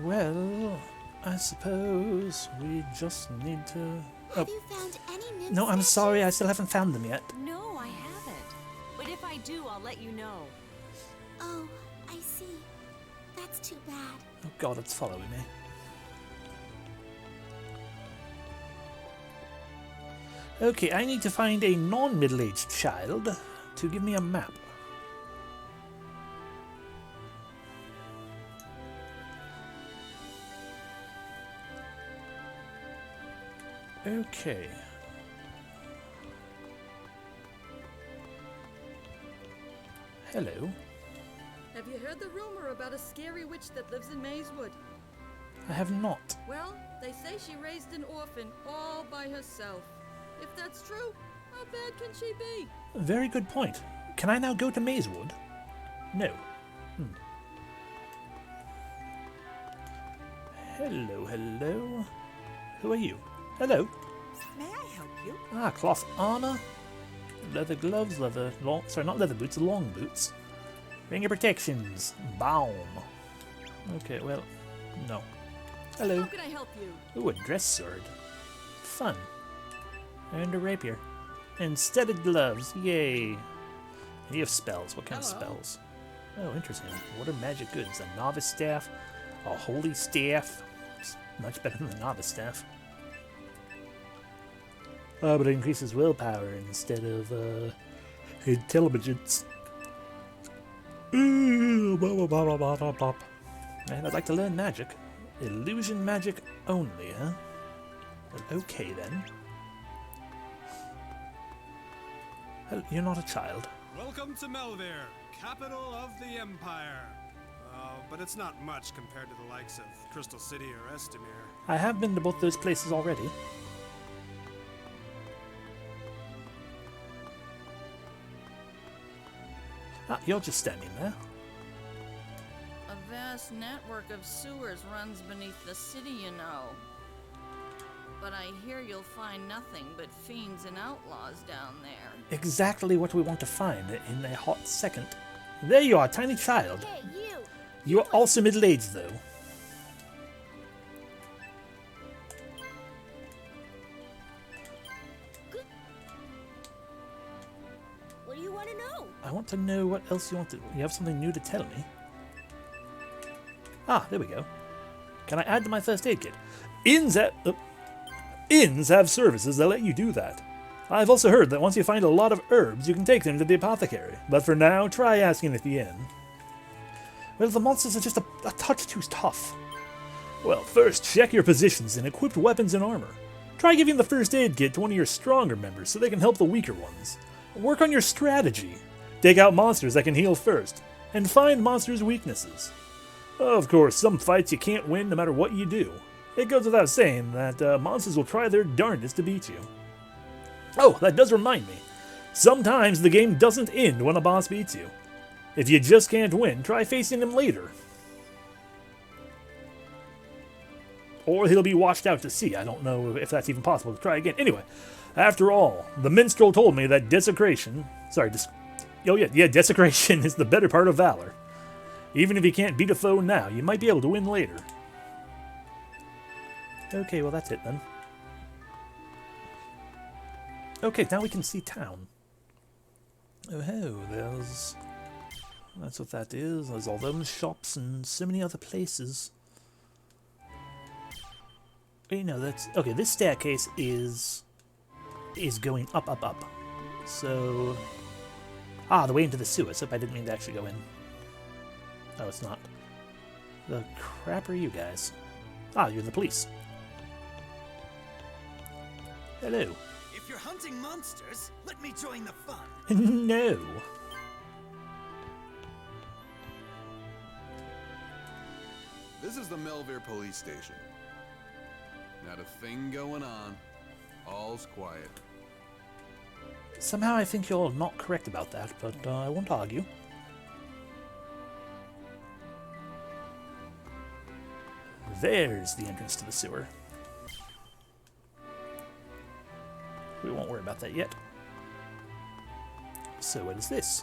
A: Well, I suppose we just need to... Oh.
B: Have you found any nymph
A: No, I'm
B: statues?
A: sorry, I still haven't found them yet.
F: No, I haven't. But if I do, I'll let you know.
B: Oh, I see. That's too bad.
A: Oh god, it's following me. Okay, I need to find a non-middle-aged child to give me a map. Okay. Hello.
K: Have you heard the rumor about a scary witch that lives in Mazewood?
A: I have not.
K: Well, they say she raised an orphan all by herself. If that's true, how bad can she be?
A: Very good point. Can I now go to Mazewood? No. Hello, hello. Who are you? Hello.
J: May I help you?
A: Ah, cloth armor, leather gloves, not leather boots, long boots. Ring of protections, balm. Okay, well, no. Hello.
K: How can I help you?
A: Ooh, a dress sword. Fun. And a rapier. And studded gloves, yay. You have spells, what kind of spells? Oh, interesting. What are magic goods? A novice staff, a holy staff. It's much better than the novice staff. But it increases willpower instead of intelligence. And I'd like to learn magic. Illusion magic only, huh? Well, okay then. Well, you're not a child.
L: Welcome to Melvir, capital of the Empire. But it's not much compared to the likes of Crystal City or Estimir.
A: I have been to both those places already. Ah, you're just standing there.
K: A vast network of sewers runs beneath the city, you know. But I hear you'll find nothing but fiends and outlaws down there.
A: Exactly what we want to find in a hot second. There you are, tiny child.
B: Hey, you!
A: You are also middle-aged, though.
B: What do you want to know?
A: I want to know what else you want to... You have something new to tell me? Ah, there we go. Can I add to my first aid kit? Inns have services that let you do that. I've also heard that once you find a lot of herbs, you can take them to the apothecary. But for now, try asking at the inn. Well, the monsters are just a touch too tough. Well, first, check your positions in equipped weapons and armor. Try giving the first aid kit to one of your stronger members so they can help the weaker ones. Work on your strategy. Take out monsters that can heal first, and find monsters' weaknesses. Of course, some fights you can't win no matter what you do. It goes without saying that monsters will try their darndest to beat you. Oh, that does remind me. Sometimes the game doesn't end when a boss beats you. If you just can't win, try facing him later. Or he'll be washed out to sea. I don't know if that's even possible to try again. Anyway, after all, the Minstrel told me that desecration is the better part of valor. Even if you can't beat a foe now, you might be able to win later. Okay, well that's it then. Okay, now we can see town. Oh, there's... That's what that is. There's all those shops and so many other places. You know, that's... Okay, this staircase is going up, up, up. So... Ah, the way into the sewers. Hope I didn't mean to actually go in. Oh, it's not. The crap are you guys? Ah, you're the police. Hello.
D: If you're hunting monsters, let me join the fun.
A: No.
G: This is the Melvir police station. Not a thing going on. All's quiet.
A: Somehow I think you're not correct about that, but I won't argue. There's the entrance to the sewer. We won't worry about that yet. So what is this?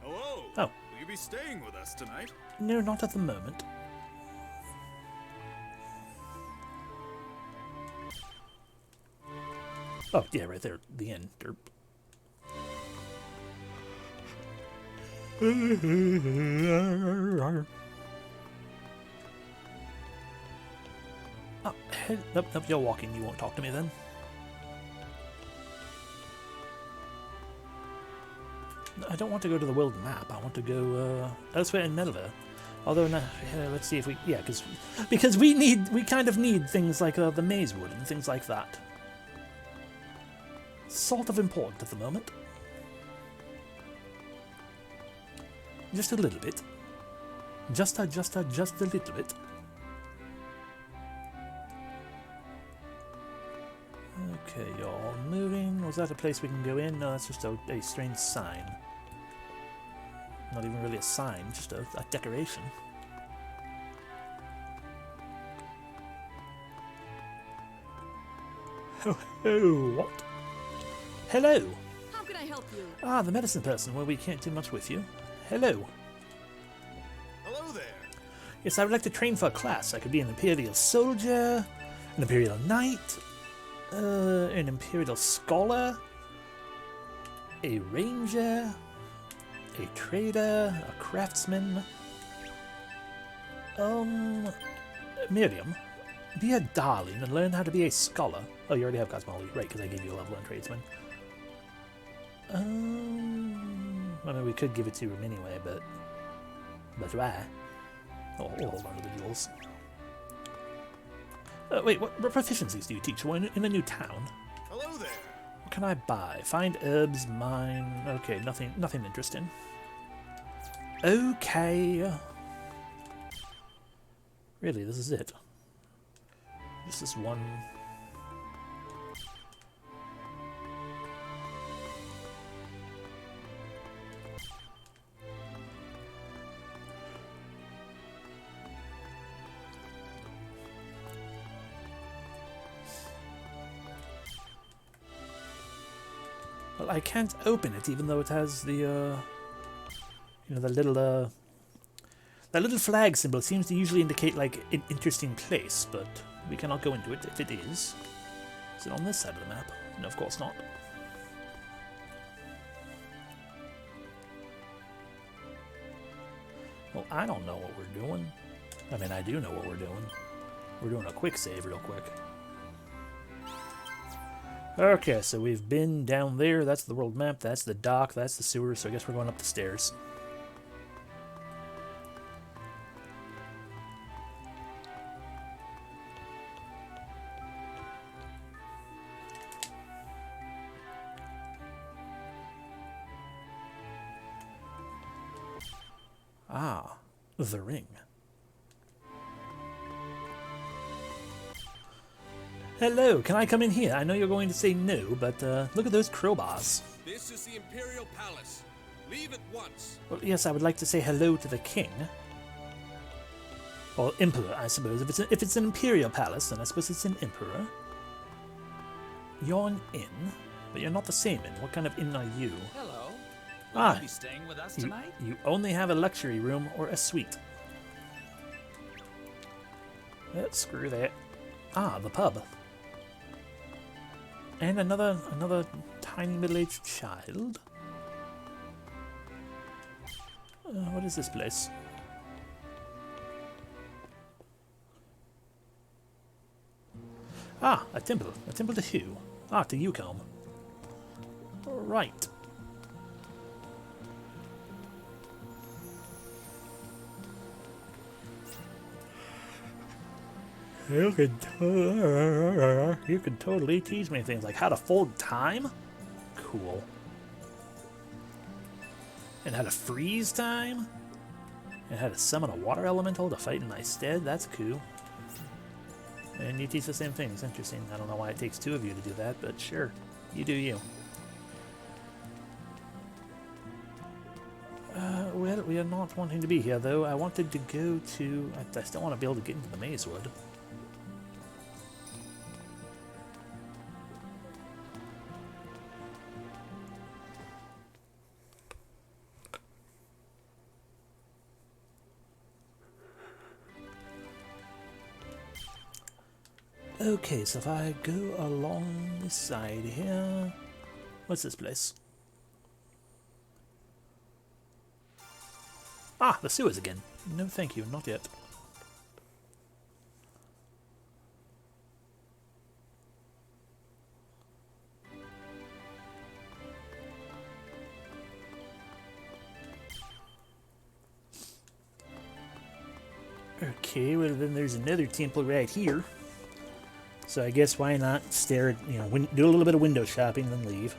M: Hello.
A: Oh.
M: Will you be staying with us tonight?
A: No, not at the moment. Oh, yeah, right there. The end. Derp. Oh, nope, nope, you're walking. You won't talk to me then. I don't want to go to the world map. I want to go elsewhere in Melva. Although, no, let's see if we... Yeah, because we kind of need things like the maze wood and things like that. Sort of important at the moment. Just a little bit. Just a little bit. Okay, you're all moving. Was that a place we can go in? No, that's just a strange sign. Not even really a sign, just a decoration. Oh, what? Hello!
F: How can I help you?
A: Ah, the medicine person. Well, we can't do much with you. Hello.
M: Hello there.
A: Yes, I would like to train for a class. I could be an Imperial Soldier, an Imperial Knight, an Imperial Scholar, a Ranger, a Trader, a Craftsman. Miriam, be a darling and learn how to be a Scholar. Oh, you already have Cosmology, right, because I gave you a level 1 Tradesman. I mean, we could give it to him anyway, but why? Oh, we'll hold on to the jewels. Wait, what proficiencies do you teach? Well, in a new town.
M: Hello there.
A: What can I buy? Find herbs, mine. Okay, nothing interesting. Okay. Really, this is it. This is one. Well, I can't open it, even though it has the, you know, the little, that little flag symbol seems to usually indicate, like, an interesting place, but we cannot go into it if it is. Is it on this side of the map? No, of course not. Well, I don't know what we're doing. I mean, I do know what we're doing. We're doing a quick save real quick. Okay, so we've been down there. That's the world map. That's the dock. That's the sewers. So I guess we're going up the stairs. Ah, the ring. Hello, can I come in here? I know you're going to say no, but look at those crowbars.
I: This is the Imperial Palace. Leave at once.
A: Well, yes, I would like to say hello to the king. Or emperor, I suppose. If it's an Imperial Palace, then I suppose it's an emperor. You're an inn, but you're not the same inn. What kind of inn are you?
N: Hello. Will you be staying with us tonight?
A: You only have a luxury room or a suite. Screw that. Ah, the pub. And another tiny middle-aged child. What is this place? Ah, a temple. A temple to who? Ah, to Yukon. Right. You can totally teach me things like how to fold time? Cool. And how to freeze time? And how to summon a water elemental to fight in my stead? That's cool. And you teach the same things. Interesting. I don't know why it takes two of you to do that, but sure. You do you. Well, we are not wanting to be here, though. I wanted to go to... I still want to be able to get into the maze wood. Okay, so if I go along this side here... What's this place? Ah, the sewers again. No thank you, not yet. Okay, well then there's another temple right here. So I guess why not stare at, you know, do a little bit of window shopping, then leave.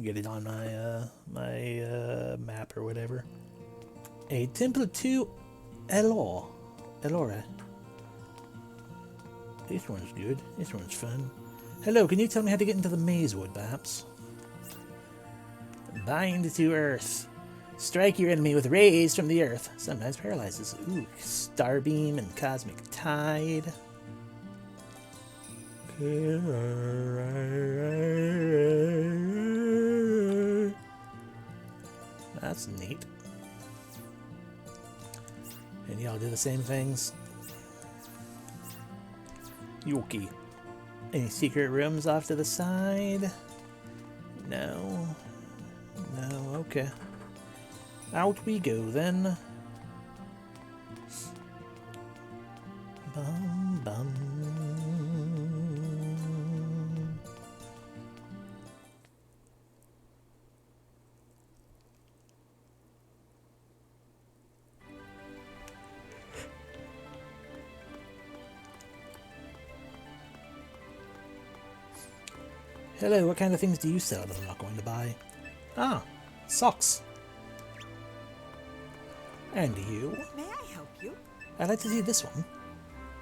A: Get it on my map or whatever. A temple to Elora. This one's good. This one's fun. Hello, can you tell me how to get into the Mazewood, perhaps? Bind to earth. Strike your enemy with rays from the earth. Sometimes paralyzes. Ooh, Starbeam and Cosmic Tide. That's neat. And y'all do the same things? Yoki. Any secret rooms off to the side? No. No, okay. Out we go then. Bum bum. Hello, what kind of things do you sell that I'm not going to buy? Ah, socks. And you?
J: May I help you?
A: I'd like to see this one.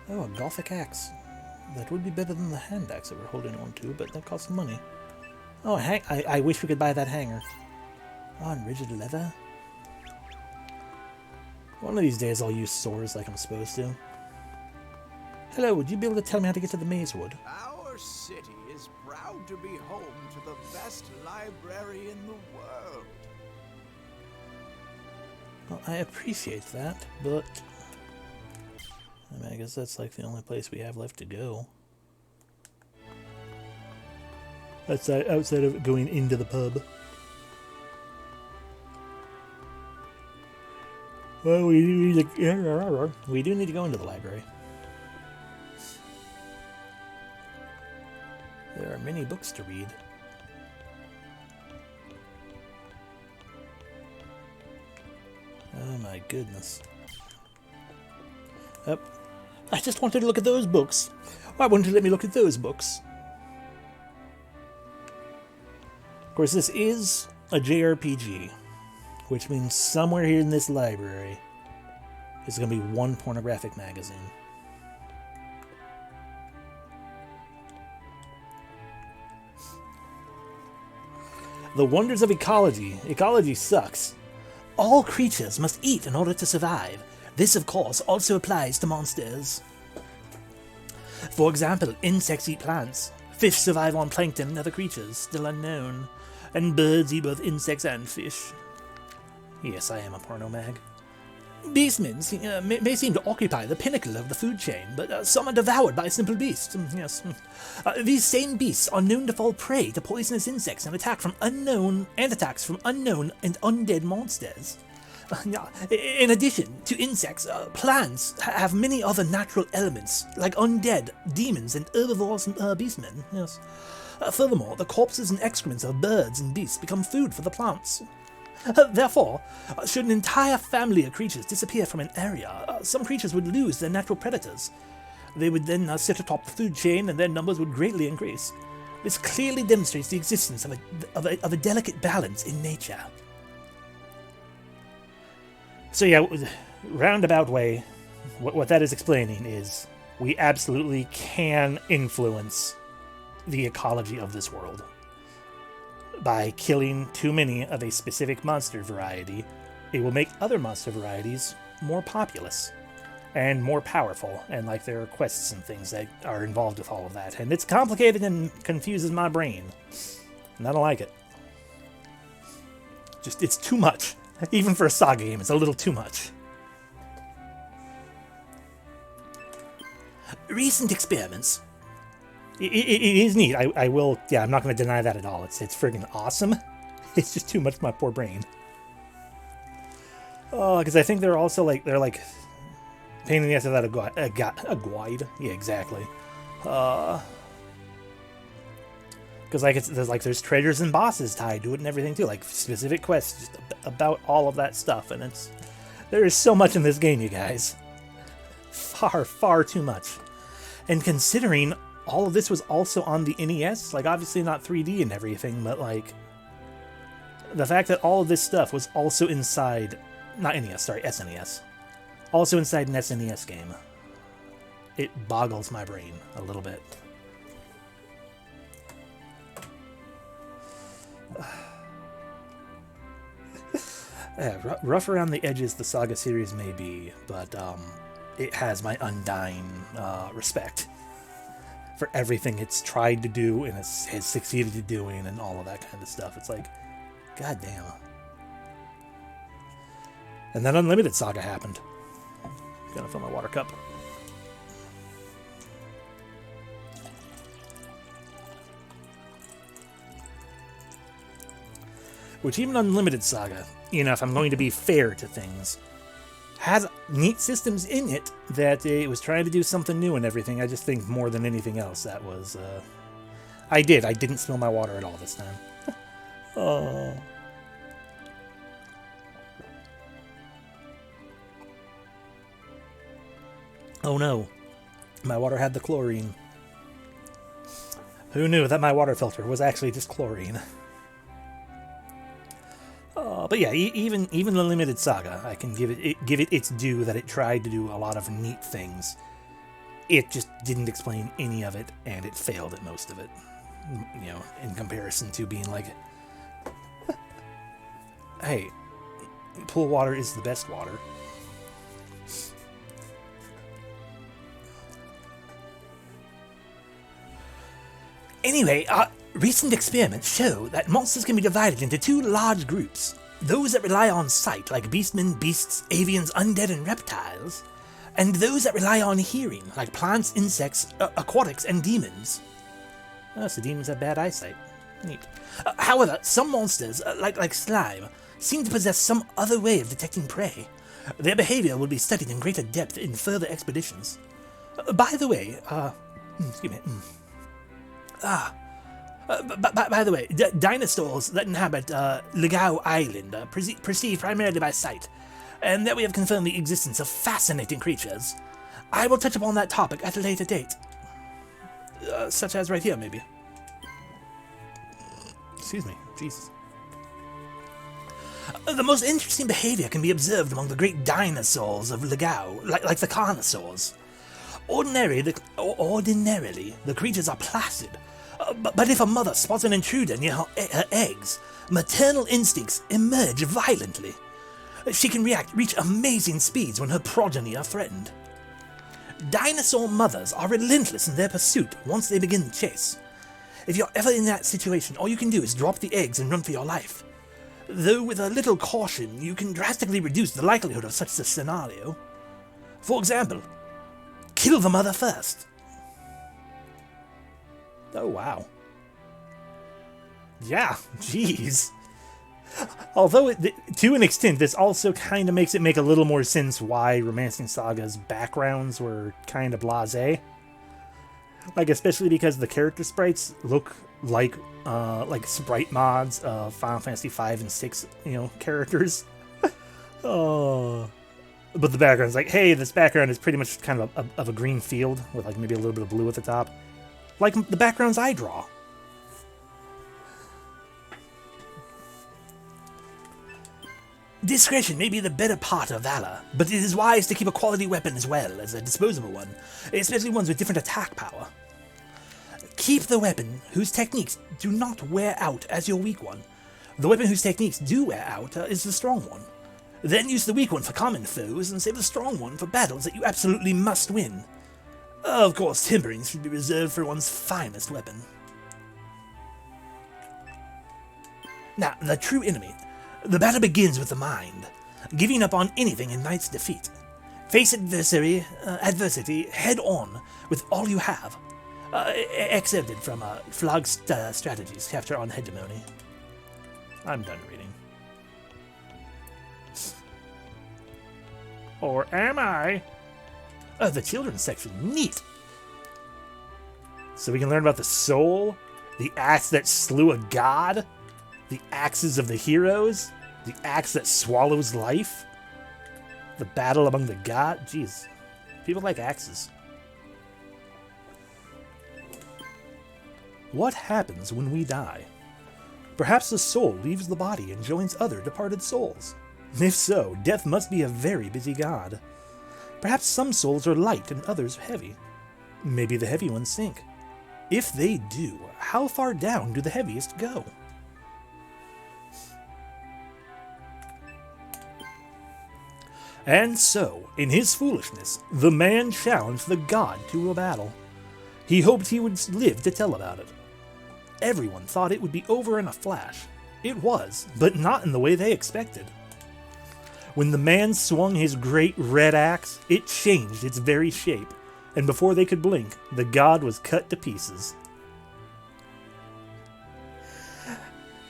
A: Oh, a Gothic axe. That would be better than the hand axe that we're holding on to, but that costs money. Oh, I wish we could buy that hanger. Oh, and rigid leather. One of these days I'll use swords like I'm supposed to. Hello, would you be able to tell me how to get to the Mazewood?
I: Our city is proud to be home to the best library in the world.
A: Well, I appreciate that, but... I mean, I guess that's like the only place we have left to go. Outside of going into the pub. Well, we do need to go into the library. There are many books to read. Oh my goodness. Yep. I just wanted to look at those books. Why wouldn't you let me look at those books? Of course, this is a JRPG, which means somewhere here in this library is going to be one pornographic magazine. The wonders of ecology. Ecology sucks. All creatures must eat in order to survive. This, of course, also applies to monsters. For example, insects eat plants. Fish survive on plankton and other creatures, still unknown. And birds eat both insects and fish. Yes, I am a porno mag. Beastmen may seem to occupy the pinnacle of the food chain, but some are devoured by simple beasts. Yes. These same beasts are known to fall prey to poisonous insects and attacks from unknown and undead monsters. In addition to insects, plants have many other natural elements, like undead, demons, and herbivores and beastmen. Yes. Furthermore, the corpses and excrements of birds and beasts become food for the plants. Therefore, should an entire family of creatures disappear from an area, some creatures would lose their natural predators. They would then sit atop the food chain, and their numbers would greatly increase. This clearly demonstrates the existence of a delicate balance in nature. So yeah, roundabout way, what that is explaining is we absolutely can influence the ecology of this world. By killing too many of a specific monster variety, it will make other monster varieties more populous and more powerful, and like there are quests and things that are involved with all of that. And it's complicated and confuses my brain, and I don't like it. Just, it's too much. Even for a SaGa game, it's a little too much. recent experiments. It is neat. I will. Yeah, I'm not going to deny that at all. It's friggin' awesome. It's just too much for my poor brain. Oh, because I think they're also like pain in the ass of that a guide. Yeah, exactly. Because there's treasures and bosses tied to it and everything too, like specific quests just about all of that stuff, and there is so much in this game, you guys. Far too much. And considering all of this was also on the NES, like obviously not 3D and everything, but like the fact that all of this stuff was also inside, not NES, sorry, SNES, also inside an SNES game, it boggles my brain a little bit. Rough around the edges the SaGa series may be, but it has my undying respect for everything it's tried to do and has succeeded at doing and all of that kind of stuff. It's like, goddamn. And then Unlimited SaGa happened. Gonna fill my water cup. Which even Unlimited SaGa, if I'm going to be fair to things, has neat systems in it that it was trying to do something new and everything. I just think more than anything else that was... I didn't spill my water at all this time. Oh. Oh no. My water had the chlorine. Who knew that my water filter was actually just chlorine? But yeah, even the Limited SaGa, I can give it its due that it tried to do a lot of neat things. It just didn't explain any of it, and it failed at most of it. In comparison to being like, hey, pool water is the best water. Anyway, recent experiments show that monsters can be divided into two large groups. Those that rely on sight, like beastmen, beasts, avians, undead, and reptiles. And those that rely on hearing, like plants, insects, aquatics, and demons. Oh, so demons have bad eyesight. Neat. However, some monsters, like slime, seem to possess some other way of detecting prey. Their behavior will be studied in greater depth in further expeditions. By the way, excuse me. By the way, dinosaurs that inhabit Legao Island perceive primarily by sight, and that we have confirmed the existence of fascinating creatures. I will touch upon that topic at a later date. Such as right here, maybe. Excuse me. Jesus. The most interesting behavior can be observed among the great dinosaurs of Legao, like the carnosaurs. Ordinarily, the creatures are placid, but if a mother spots an intruder near her eggs, maternal instincts emerge violently. She can reach amazing speeds when her progeny are threatened. Dinosaur mothers are relentless in their pursuit once they begin the chase. If you're ever in that situation, all you can do is drop the eggs and run for your life. Though with a little caution, you can drastically reduce the likelihood of such a scenario. For example, kill the mother first. Oh, wow. Yeah, jeez. Although, to an extent, this also kind of makes it make a little more sense why Romancing Saga's backgrounds were kind of blasé. Like, especially because the character sprites look like sprite mods of Final Fantasy 5 and 6, characters. Oh. But the background's like, hey, this background is pretty much kind of a green field with like maybe a little bit of blue at the top. Like the backgrounds I draw. Discretion may be the better part of valor, but it is wise to keep a quality weapon as well as a disposable one, especially ones with different attack power. Keep the weapon whose techniques do not wear out as your weak one. The weapon whose techniques do wear out is the strong one. Then use the weak one for common foes and save the strong one for battles that you absolutely must win. Of course, tempering should be reserved for one's finest weapon. Now, the true enemy. The battle begins with the mind. Giving up on anything invites defeat. Face adversity head on with all you have. Excerpted from Flog's Strategies, chapter on hegemony. I'm done reading. Or am I? Oh, the children's section. Neat. So we can learn about the soul, the axe that slew a god, the axes of the heroes, the axe that swallows life, the battle among the gods. Jeez, people like axes. What happens when we die? Perhaps the soul leaves the body and joins other departed souls. If so, death must be a very busy god. Perhaps some souls are light and others heavy. Maybe the heavy ones sink. If they do, how far down do the heaviest go? And so, in his foolishness, the man challenged the god to a battle. He hoped he would live to tell about it. Everyone thought it would be over in a flash. It was, but not in the way they expected. When the man swung his great red axe, it changed its very shape, and before they could blink, the god was cut to pieces.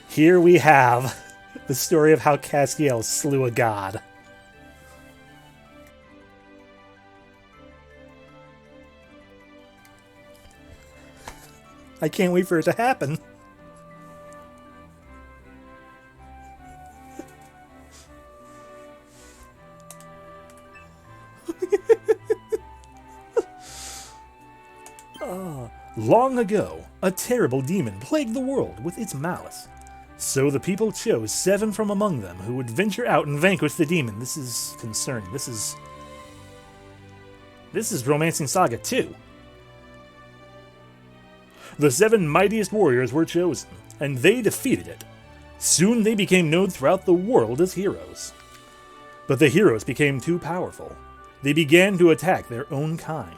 A: Here we have the story of how Castiel slew a god. I can't wait for it to happen. Long ago, a terrible demon plagued the world with its malice. So the people chose 7 from among them who would venture out and vanquish the demon. This is concerning. This is Romancing Saga 2. The 7 mightiest warriors were chosen, and they defeated it. Soon they became known throughout the world as heroes. But the heroes became too powerful. They began to attack their own kind.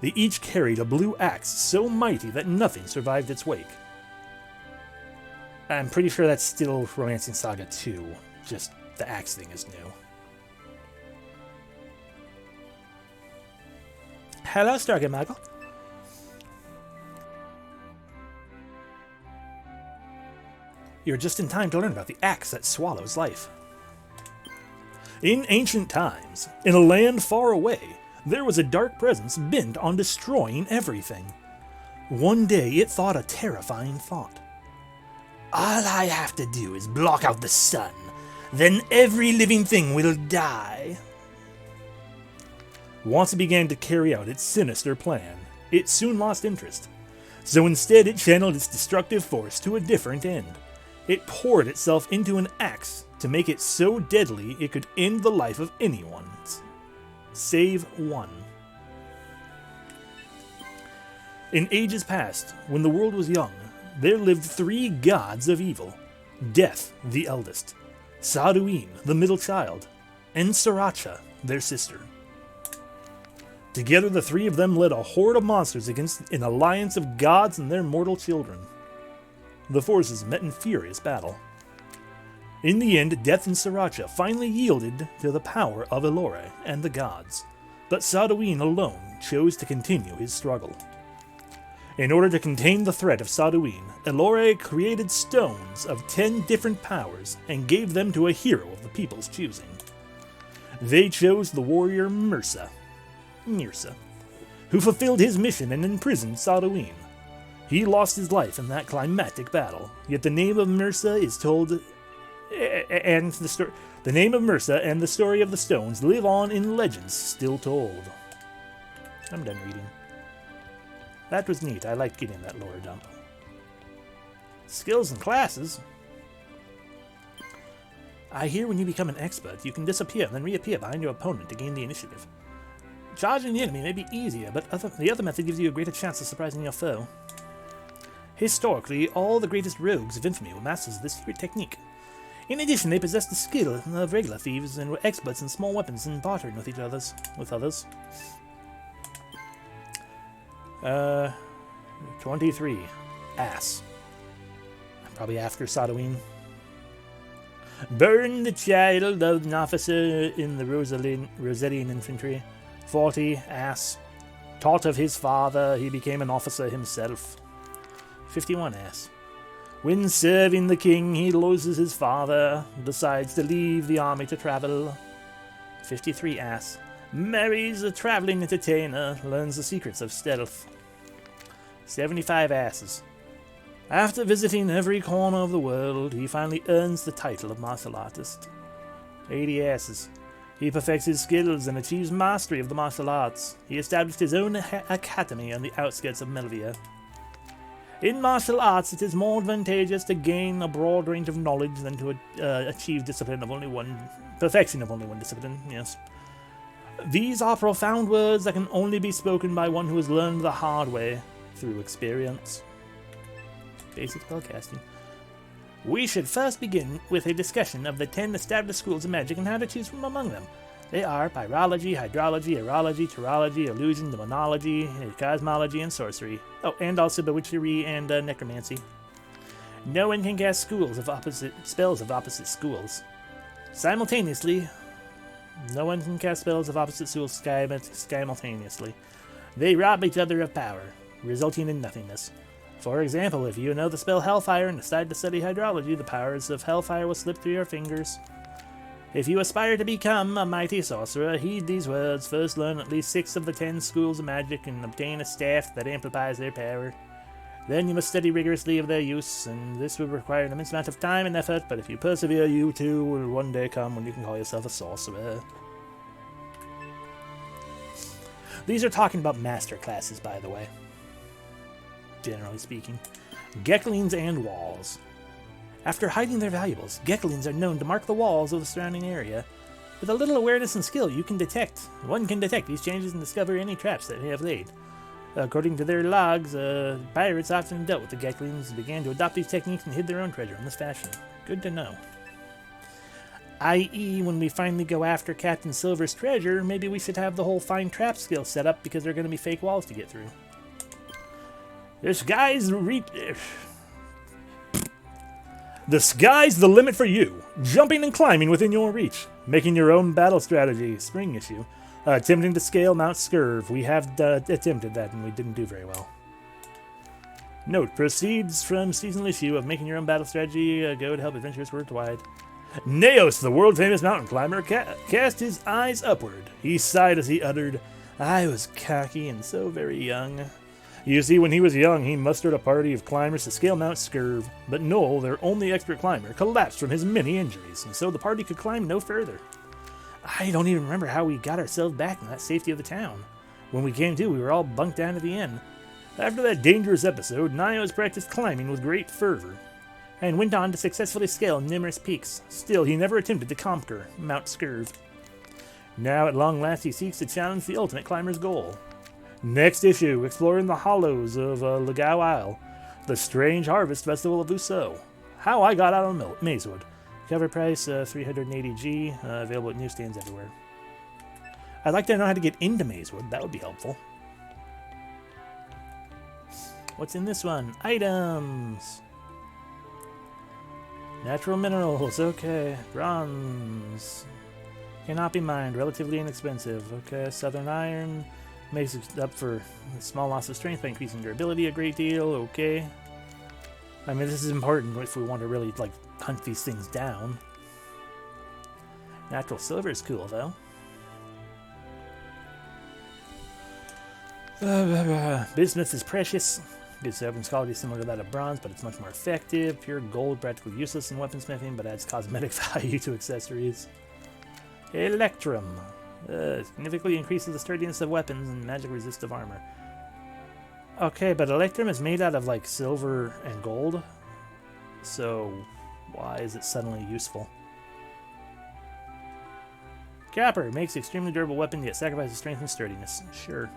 A: They each carried a blue axe so mighty that nothing survived its wake. I'm pretty sure that's still Romancing Saga 2, just the axe thing is new. Hello, Stargate Michael. You're just in time to learn about the axe that swallows life. In ancient times, in a land far away, there was a dark presence bent on destroying everything. One day it thought a terrifying thought. All I have to do is block out the sun, then every living thing will die. Once it began to carry out its sinister plan, it soon lost interest. So instead it channeled its destructive force to a different end. It poured itself into an axe to make it so deadly it could end the life of anyone, save one. In ages past, when the world was young, there lived 3 gods of evil. Death, the eldest, Saduin, the middle child, and Sriracha, their sister. Together the 3 of them led a horde of monsters against an alliance of gods and their mortal children. The forces met in furious battle. In the end, Death and Sriracha finally yielded to the power of Elore and the gods, but Saduin alone chose to continue his struggle. In order to contain the threat of Saduin, Elore created stones of 10 different powers and gave them to a hero of the people's choosing. They chose the warrior Mirsa, who fulfilled his mission and imprisoned Saduin. He lost his life in that climactic battle, yet the name of Mirsa is told, and the name of Mirsa and the story of the stones live on in legends still told. I'm done reading. That was neat. I liked getting that lore dump. Skills and classes. I hear when you become an expert, you can disappear and then reappear behind your opponent to gain the initiative. Charging the enemy may be easier, but the other method gives you a greater chance of surprising your foe. Historically, all the greatest rogues of infamy were masters of this secret technique. In addition, they possessed the skill of regular thieves and were experts in small weapons and bartering with others. 23. Ass. Probably after Saduin. Burn the child of an officer in the Rosetian infantry. 40, ass. Taught of his father, he became an officer himself. 51, ass. When serving the king, he loses his father, decides to leave the army to travel. 53, ass. Marries a traveling entertainer, learns the secrets of stealth. 75 asses. After visiting every corner of the world, he finally earns the title of martial artist. 80 asses. He perfects his skills and achieves mastery of the martial arts. He established his own academy on the outskirts of Melvia. In martial arts, it is more advantageous to gain a broad range of knowledge than to achieve perfection of only one discipline, yes. These are profound words that can only be spoken by one who has learned the hard way through experience. Basic spellcasting. We should first begin with a discussion of the 10 established schools of magic and how to choose from among them. They are Pyrology, Hydrology, Aerology, Terology, Illusion, Demonology, Cosmology, and Sorcery. Oh, and also Bewitchery and Necromancy. No one can cast spells of opposite schools. Simultaneously, no one can cast spells of opposite schools simultaneously. They rob each other of power, resulting in nothingness. For example, if you know the spell Hellfire and decide to study Hydrology, the powers of Hellfire will slip through your fingers. If you aspire to become a mighty sorcerer, heed these words. First learn at least 6 of the 10 schools of magic and obtain a staff that amplifies their power. Then you must study rigorously of their use, and this will require an immense amount of time and effort, but if you persevere, you too will one day come when you can call yourself a sorcerer. These are talking about master classes, by the way. Generally speaking. Geklings and walls. After hiding their valuables, Geklings are known to mark the walls of the surrounding area. With a little awareness and skill, one can detect these changes and discover any traps that they have laid. According to their logs, pirates often dealt with the Geklings and began to adopt these techniques and hid their own treasure in this fashion. Good to know. I.e., when we finally go after Captain Silver's treasure, maybe we should have the whole find trap skill set up because there are going to be fake walls to get through. The sky's the limit for you. Jumping and climbing within your reach. Making your own battle strategy. Spring issue. Attempting to scale Mount Scurv. We have attempted that and we didn't do very well. Note, proceeds from seasonal issue of making your own battle strategy. Go to help adventurers worldwide. Neos, the world-famous mountain climber, cast his eyes upward. He sighed as he uttered, I was cocky and so very young. You see, when he was young, he mustered a party of climbers to scale Mount Scurv, but Noel, their only expert climber, collapsed from his many injuries, and so the party could climb no further. I don't even remember how we got ourselves back in that safety of the town. When we came to, we were all bunked down at the inn. After that dangerous episode, Nios practiced climbing with great fervor, and went on to successfully scale numerous peaks. Still, he never attempted to conquer Mount Scurv. Now, at long last, he seeks to challenge the ultimate climber's goal. Next issue, exploring the hollows of Legao Isle, the Strange Harvest Festival of Uso. How I got out of Mazewood. Cover price 380G, available at newsstands everywhere. I'd like to know how to get into Mazewood, that would be helpful. What's in this one? Items! Natural minerals, okay. Bronze. Cannot be mined, relatively inexpensive. Okay, Southern Iron. Makes it up for a small loss of strength by increasing durability a great deal. Okay. I mean, this is important if we want to really, hunt these things down. Natural silver is cool, though. Bismuth is precious. Its weapons quality is similar to that of bronze, but it's much more effective. Pure gold, practically useless in weaponsmithing, but adds cosmetic value to accessories. Electrum. Significantly increases the sturdiness of weapons and magic-resistive armor. Okay, but Electrum is made out of, silver and gold. So, why is it suddenly useful? Copper makes extremely durable weapon, yet sacrifices strength and sturdiness. Sure.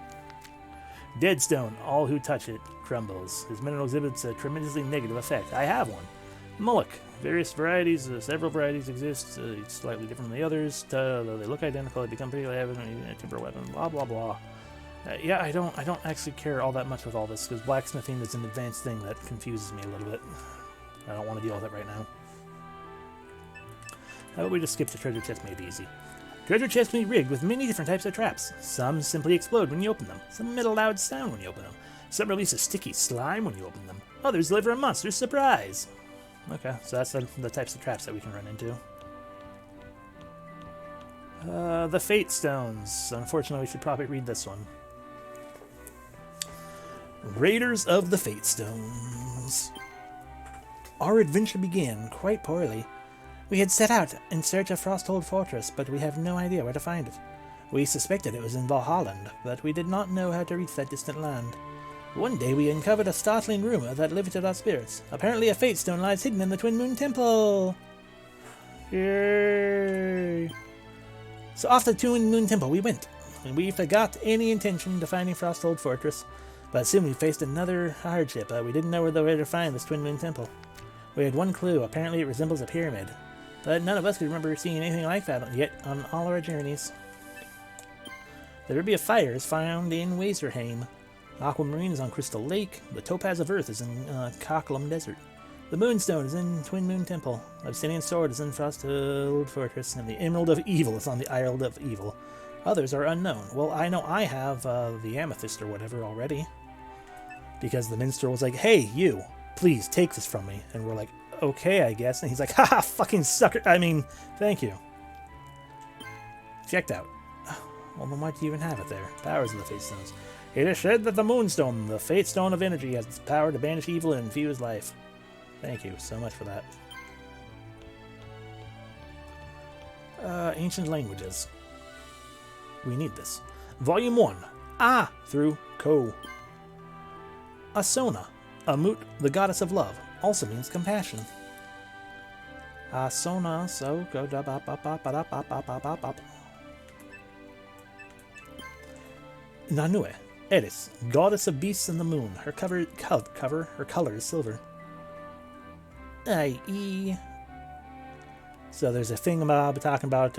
A: Deadstone. All who touch it crumbles. His mineral exhibits a tremendously negative effect. I have one. Mullock. Various varieties, several varieties exist, slightly different than the others. Though they look identical, they become pretty evident. A timber weapon, blah blah blah. Yeah, I don't actually care all that much with all this because blacksmithing is an advanced thing that confuses me a little bit. I don't want to deal with it right now. How about we just skip the treasure chest made easy? Treasure chests can be rigged with many different types of traps. Some simply explode when you open them. Some emit a loud sound when you open them. Some release a sticky slime when you open them. Others deliver a monster surprise. Okay, so that's the types of traps that we can run into. The Fate Stones. Unfortunately, we should probably read this one. Raiders of the Fate Stones. Our adventure began quite poorly. We had set out in search of Frosthold Fortress, but we have no idea where to find it. We suspected it was in Valhalland, but we did not know how to reach that distant land. One day we uncovered a startling rumor that lifted our spirits. Apparently a Fate Stone lies hidden in the Twin Moon Temple! Yay! So off to the Twin Moon Temple we went, and we forgot any intention to finding Frosthold Fortress. But soon we faced another hardship. We didn't know where to find this Twin Moon Temple. We had one clue. Apparently it resembles a pyramid. But none of us could remember seeing anything like that yet on all our journeys. The Ruby of Fire is found in Waserheim. Aquamarine is on Crystal Lake. The Topaz of Earth is in Cocklam Desert. The Moonstone is in Twin Moon Temple. Obsidian Sword is in Frosthold Fortress. And the Emerald of Evil is on the Isle of Evil. Others are unknown. Well, I know I have the Amethyst or whatever already. Because the Minstrel was like, hey, you, please take this from me. And we're like, okay, I guess. And he's like, haha, fucking sucker. I mean, thank you. Checked out. Well, then why do you even have it there? Powers of the Fate Stones. It is said that the Moonstone, the Fate Stone of Energy, has the power to banish evil and infuse life. Thank you so much for that. Ancient Languages. We need this. Volume 1. A through Ko. Asona, Amut, the goddess of love, also means compassion. Asona, so go da ba ba ba ba ba ba ba ba ba. Nanue, Eris, goddess of beasts and the moon. Her her color is silver. I.e. So there's a thing about talking about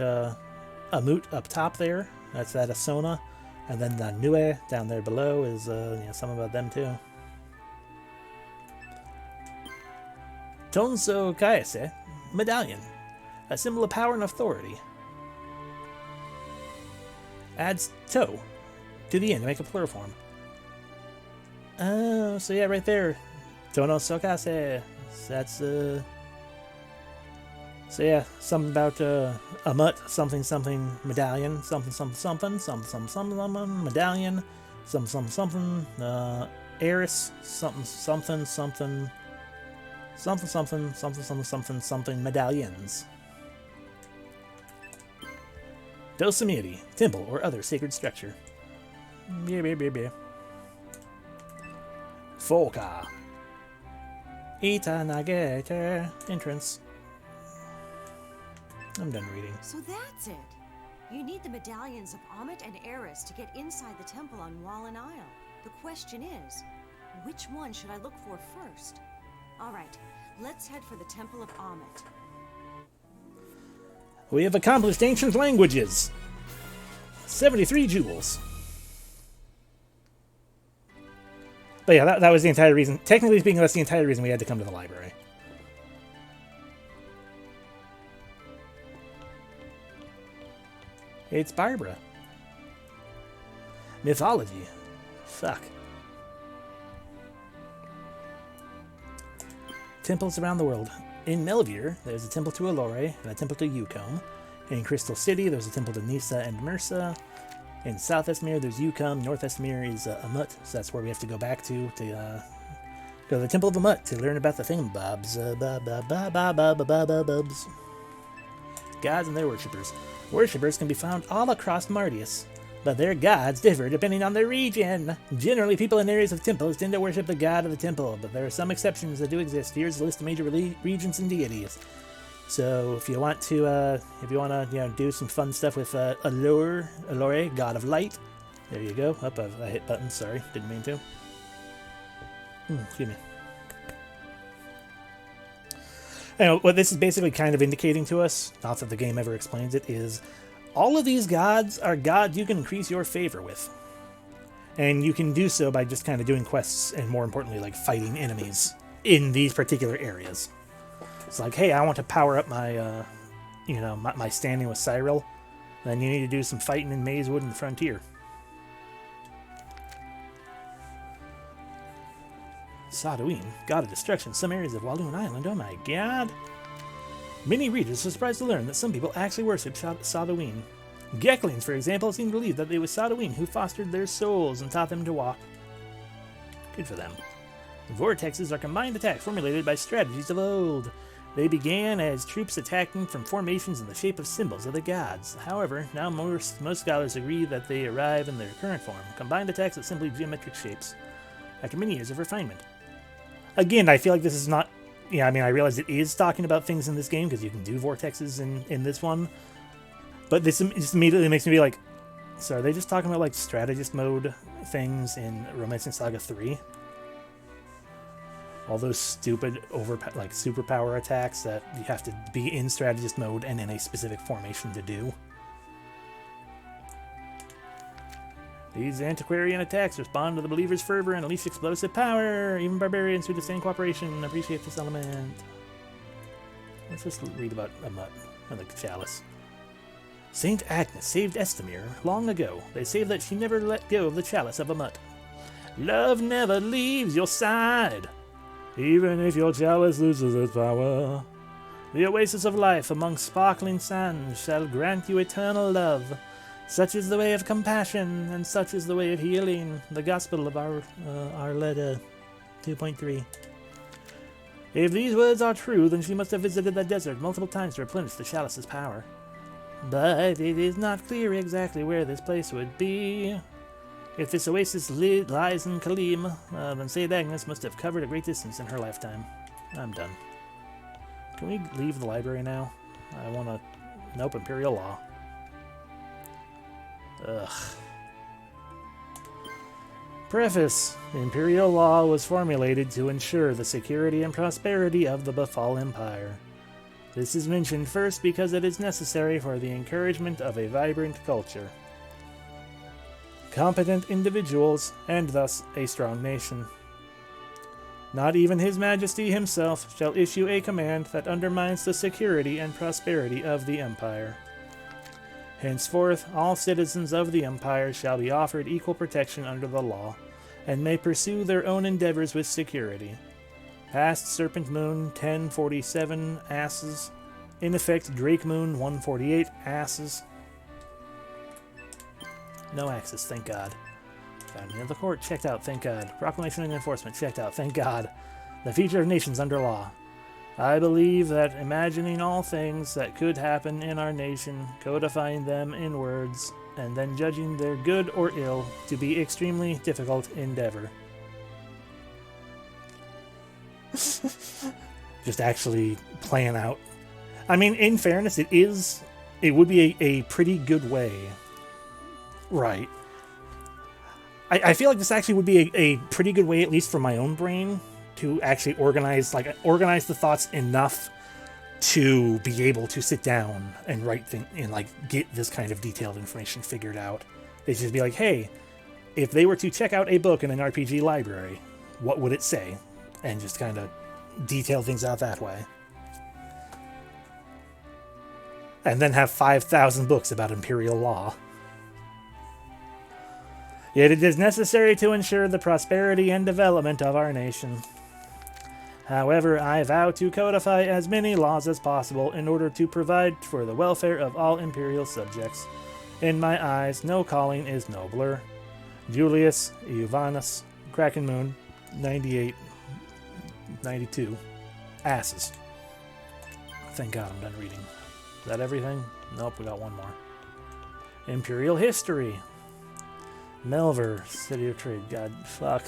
A: Amut up top there. That's that Asona, and then Nanue down there below is something about them too. Tonso Kaese, medallion, a symbol of power and authority. Adds to the end to make a plural form. Oh, so yeah, right there. Tono Sokase. That's so yeah, something about Amut, something medallion, something medallion, something Eris, something medallions. Dosamiri, temple or other sacred structure. Foka. Itanagete, entrance. I'm done reading.
O: So that's it. You need the medallions of Amit and Eris to get inside the temple on Wallen Isle. The question is, which one should I look for first? Alright, let's head for the Temple of Amit.
A: We have accomplished ancient languages. 73 jewels. But yeah, that was the entire reason. Technically speaking, that's the entire reason we had to come to the library. It's Barbara. Mythology. Fuck. Temples around the world. In Melvir, there's a temple to Allore and a temple to Yukon. In Crystal City, there's a temple to Nisa and Mursa. In South Esmir, there's Yukon. North Esmir is Amut, so that's where we have to go back to go to the Temple of Amut to learn about the thingamabobs. Gods and their worshippers. Worshippers can be found all across Mardius, but their gods differ depending on their region. Generally, people in areas of temples tend to worship the god of the temple, but there are some exceptions that do exist. Here's a list of major regions and deities. So if you want to, do some fun stuff with Allure, god of light, there you go. Up, I hit buttons. Sorry, didn't mean to. Excuse me. Anyway, what this is basically kind of indicating to us, not that the game ever explains it, is all of these gods are gods you can increase your favor with. And you can do so by just kind of doing quests and, more importantly, like fighting enemies in these particular areas. It's like, hey, I want to power up my you know, my standing with Cyril, then you need to do some fighting in Mazewood and the Frontier. Sadween, god of destruction, some areas of Walloon Island, oh my god. Many readers are surprised to learn that some people actually worship Sadween. Geklings, for example, seem to believe that it was Sadween who fostered their souls and taught them to walk. Good for them. Vortexes are combined attacks formulated by strategies of old. They began as troops attacking from formations in the shape of symbols of the gods. However, now most scholars agree that they arrive in their current form, combined attacks with simply geometric shapes, after many years of refinement. Again, I feel like this is not... Yeah, I mean, I realize it is talking about things in this game, because you can do vortexes in this one. But this just immediately makes me be like, so are they just talking about, like, strategist mode things in Romancing Saga 3? All those stupid, superpower attacks that you have to be in strategist mode and in a specific formation to do. These antiquarian attacks respond to the believer's fervor and unleash explosive power. Even barbarians who disdain cooperation appreciate this element. Let's just read about Amut and the chalice. Saint Agnes saved Estamir long ago. They say that she never let go of the chalice of Amut. Love never leaves your side, even if your chalice loses its power. The oasis of life among sparkling sands shall grant you eternal love. Such is the way of compassion, and such is the way of healing. The Gospel of Our Letter 2.3. If these words are true, then she must have visited the desert multiple times to replenish the chalice's power. But it is not clear exactly where this place would be. If this oasis lies in Kalim, then St. Agnes must have covered a great distance in her lifetime. I'm done. Can we leave the library now? I want to... Nope, Imperial Law. Ugh. Preface. Imperial law was formulated to ensure the security and prosperity of the Befall Empire. This is mentioned first because it is necessary for the encouragement of a vibrant culture, competent individuals, and thus a strong nation. Not even His Majesty himself shall issue a command that undermines the security and prosperity of the Empire. Henceforth, all citizens of the Empire shall be offered equal protection under the law, and may pursue their own endeavors with security. Past Serpent Moon 1047 asses. In effect, Drake Moon 148 asses. No axes, thank God. Founding of the Court, checked out, thank God. Proclamation and Enforcement, checked out, thank God. The future of nations under law. I believe that imagining all things that could happen in our nation, codifying them in words, and then judging their good or ill to be extremely difficult endeavor. Just actually plan out. I mean, in fairness, it would be a pretty good way. Right. I feel like this actually would be a pretty good way, at least for my own brain, to actually organize the thoughts enough to be able to sit down and write things and get this kind of detailed information figured out. It's just be like, hey, if they were to check out a book in an RPG library, what would it say? And just kind of detail things out that way. And then have 5,000 books about Imperial law. Yet it is necessary to ensure the prosperity and development of our nation. However, I vow to codify as many laws as possible in order to provide for the welfare of all Imperial subjects. In my eyes, no calling is nobler. Julius Iovanus, Kraken Moon, 98, 92. Asses. Thank God I'm done reading. Is that everything? Nope, we got one more. Imperial History. Melver, City of Trade, God, fuck.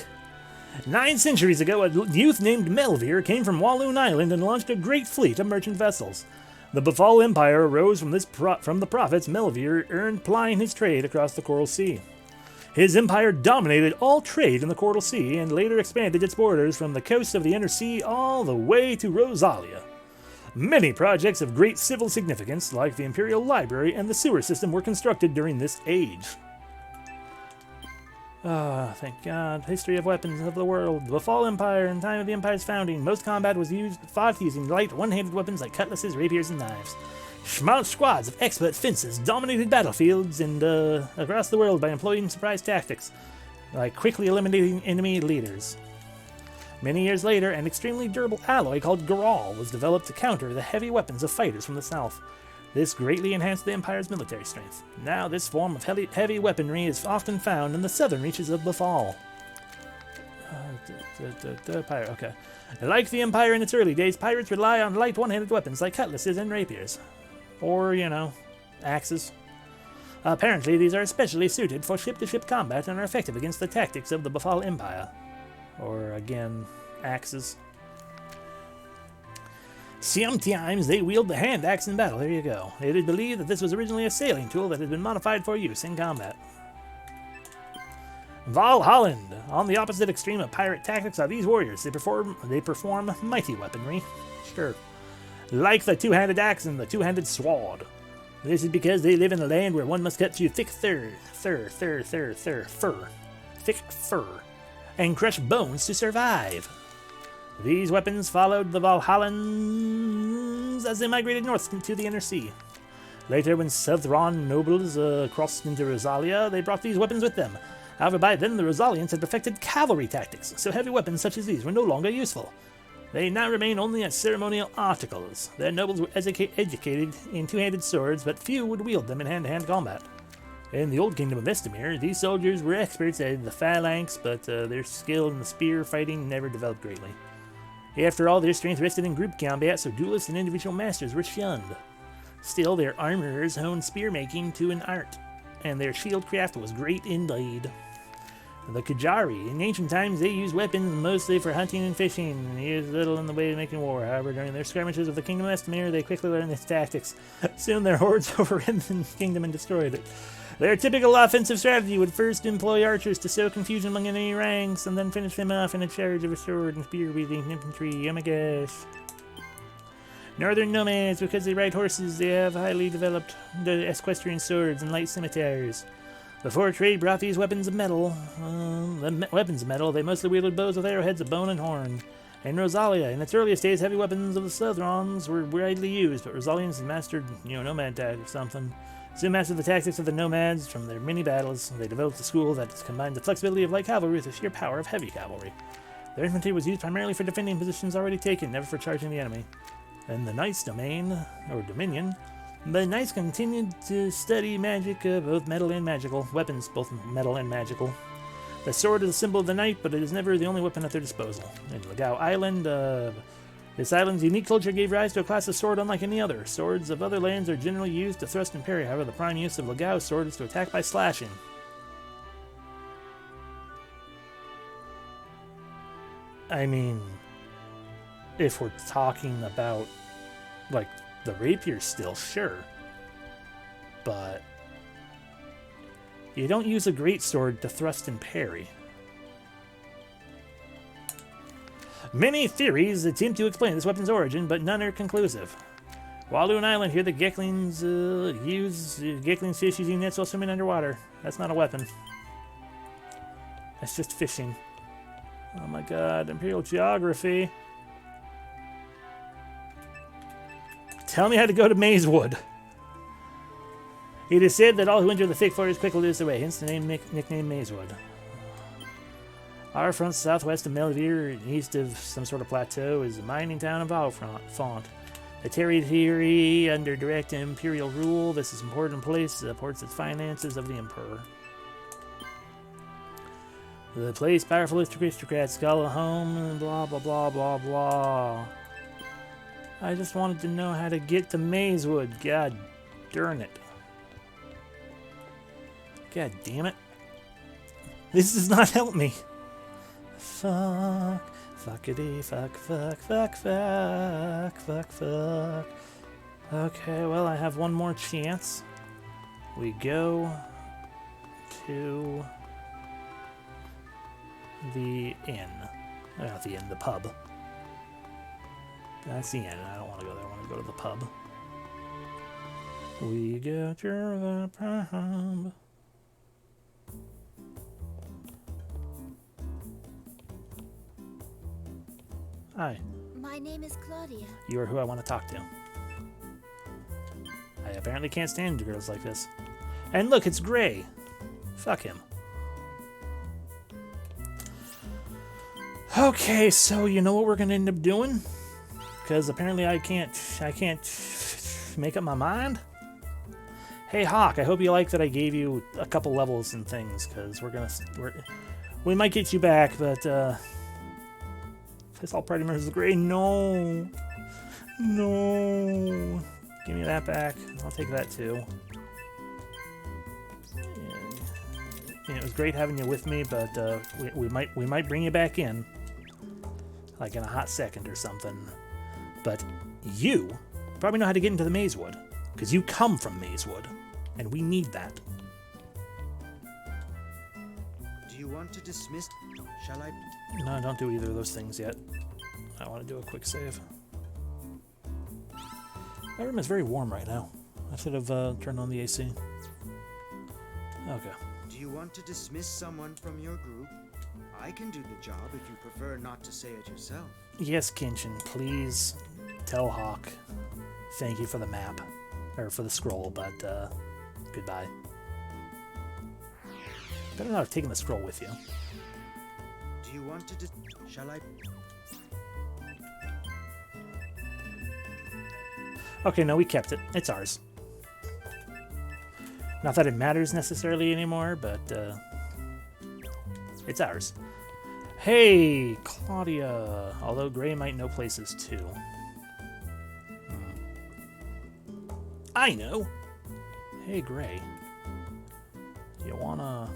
A: 9 centuries ago, a youth named Melvir came from Walloon Island and launched a great fleet of merchant vessels. The Befall Empire arose from the prophets Melvir earned plying his trade across the Coral Sea. His empire dominated all trade in the Coral Sea and later expanded its borders from the coast of the Inner Sea all the way to Rosalia. Many projects of great civil significance, like the Imperial Library and the sewer system, were constructed during this age. Ah, thank God. History of weapons of the world. The Befall Empire, in time of the Empire's founding, most combat was fought using light, one-handed weapons like cutlasses, rapiers, and knives. Small squads of expert fencers dominated battlefields and across the world by employing surprise tactics, like quickly eliminating enemy leaders. Many years later, an extremely durable alloy called Garal was developed to counter the heavy weapons of fighters from the south. This greatly enhanced the Empire's military strength. Now, this form of heavy weaponry is often found in the southern reaches of Befal. Okay. Like the Empire in its early days, pirates rely on light one-handed weapons like cutlasses and rapiers. Or, axes. Apparently, these are especially suited for ship-to-ship combat and are effective against the tactics of the Befal Empire. Or, again, axes. Sometimes they wield the hand axe in battle. There you go. It is believed that this was originally a sailing tool that has been modified for use in combat. Valhalland. On the opposite extreme of pirate tactics are these warriors. They perform mighty weaponry. Sure. Like the two-handed axe and the two-handed sword. This is because they live in a land where one must cut through thick fur, and crush bones to survive. These weapons followed the Valhallans as they migrated north to the inner sea. Later, when Southron nobles crossed into Rosalia, they brought these weapons with them. However, by then the Rosalians had perfected cavalry tactics, so heavy weapons such as these were no longer useful. They now remain only as ceremonial articles. Their nobles were educated in two-handed swords, but few would wield them in hand-to-hand combat. In the Old Kingdom of Estamir, these soldiers were experts at the phalanx, but their skill in the spear fighting never developed greatly. After all, their strength rested in group combat, so duelists and individual masters were shunned. Still, their armorers honed spear-making to an art, and their shield craft was great indeed. The Kujari. In ancient times, they used weapons mostly for hunting and fishing, and used little in the way of making war. However, during their skirmishes with the Kingdom of Estamir, they quickly learned its tactics. Soon their hordes overran the kingdom and destroyed it. Their typical offensive strategy would first employ archers to sow confusion among enemy ranks, and then finish them off in a charge of a sword and spear-wielding infantry. Oh my gosh. Northern nomads, because they ride horses, they have highly developed equestrian swords and light scimitars. Before trade brought these weapons of metal, they mostly wielded bows with arrowheads of bone and horn. In Rosalia, in its earliest days, heavy weapons of the Southrons were widely used, but Rosalians had mastered, nomad tactics or something. Soon mastered the tactics of the nomads from their many battles. They developed a school that combined the flexibility of light cavalry with the sheer power of heavy cavalry. Their infantry was used primarily for defending positions already taken, never for charging the enemy. In the Knights' domain, or dominion, the Knights continued to study magic, both metal and magical. Weapons, both metal and magical. The sword is a symbol of the Knight, but it is never the only weapon at their disposal. In Lagao Island, this island's unique culture gave rise to a class of sword unlike any other. Swords of other lands are generally used to thrust and parry, however the prime use of Lagao's sword is to attack by slashing. I mean, if we're talking about, like, the rapier still, sure. But you don't use a greatsword to thrust and parry. Many theories attempt to explain this weapon's origin, but none are conclusive. Walloon Island, here the Geklings use Geklings fish using nets while swimming underwater. That's not a weapon. That's just fishing. Oh my god, Imperial Geography. Tell me how to go to Mazewood. It is said that all who enter the thick forest quickly lose their way, hence the nickname Mazewood. Our front southwest of Melvere, east of some sort of plateau, is the mining town of Alfont. A territory under direct imperial rule. This is an important place that supports its finances of the emperor. The place powerful aristocrats call a home, and blah blah blah blah blah. I just wanted to know how to get to Mazewood. God darn it. God damn it. This does not help me. Fuck. Fuckity fuck fuck fuck fuck fuck fuck. Okay, well I have one more chance. We go to the inn. Not the inn, the pub. That's the inn. I don't want to go there. I want to go to the pub. We go to the pub.
B: Hi. My name is Claudia.
A: You are who I want to talk to. I apparently can't stand girls like this. And look, it's Gray. Fuck him. Okay, so you know what we're gonna end up doing? Because apparently I can't make up my mind. Hey Hawk, I hope you like that I gave you a couple levels and things, because we might get you back, but Piss all Party members is Gray. No. No. Give me that back. I'll take that too. Yeah, it was great having you with me, but we might bring you back in, like in a hot second or something. But you probably know how to get into the Mazewood, because you come from Mazewood, and we need that.
D: Do you want to dismiss? Shall I?
A: No, don't do either of those things yet. I want to do a quick save. My room is very warm right now. I should have turned on the AC. Okay.
D: Do you want to dismiss someone from your group? I can do the job if you prefer not to say it yourself.
A: Yes, Kenshin, please tell Hawk thank you for the map. Or for the scroll, but goodbye. Better not have taken the scroll with you.
D: Do you want to shall I?
A: Okay, no, we kept it. It's ours. Not that it matters necessarily anymore, but it's ours. Hey, Claudia. Although Gray might know places too. I know. Hey, Gray. You wanna...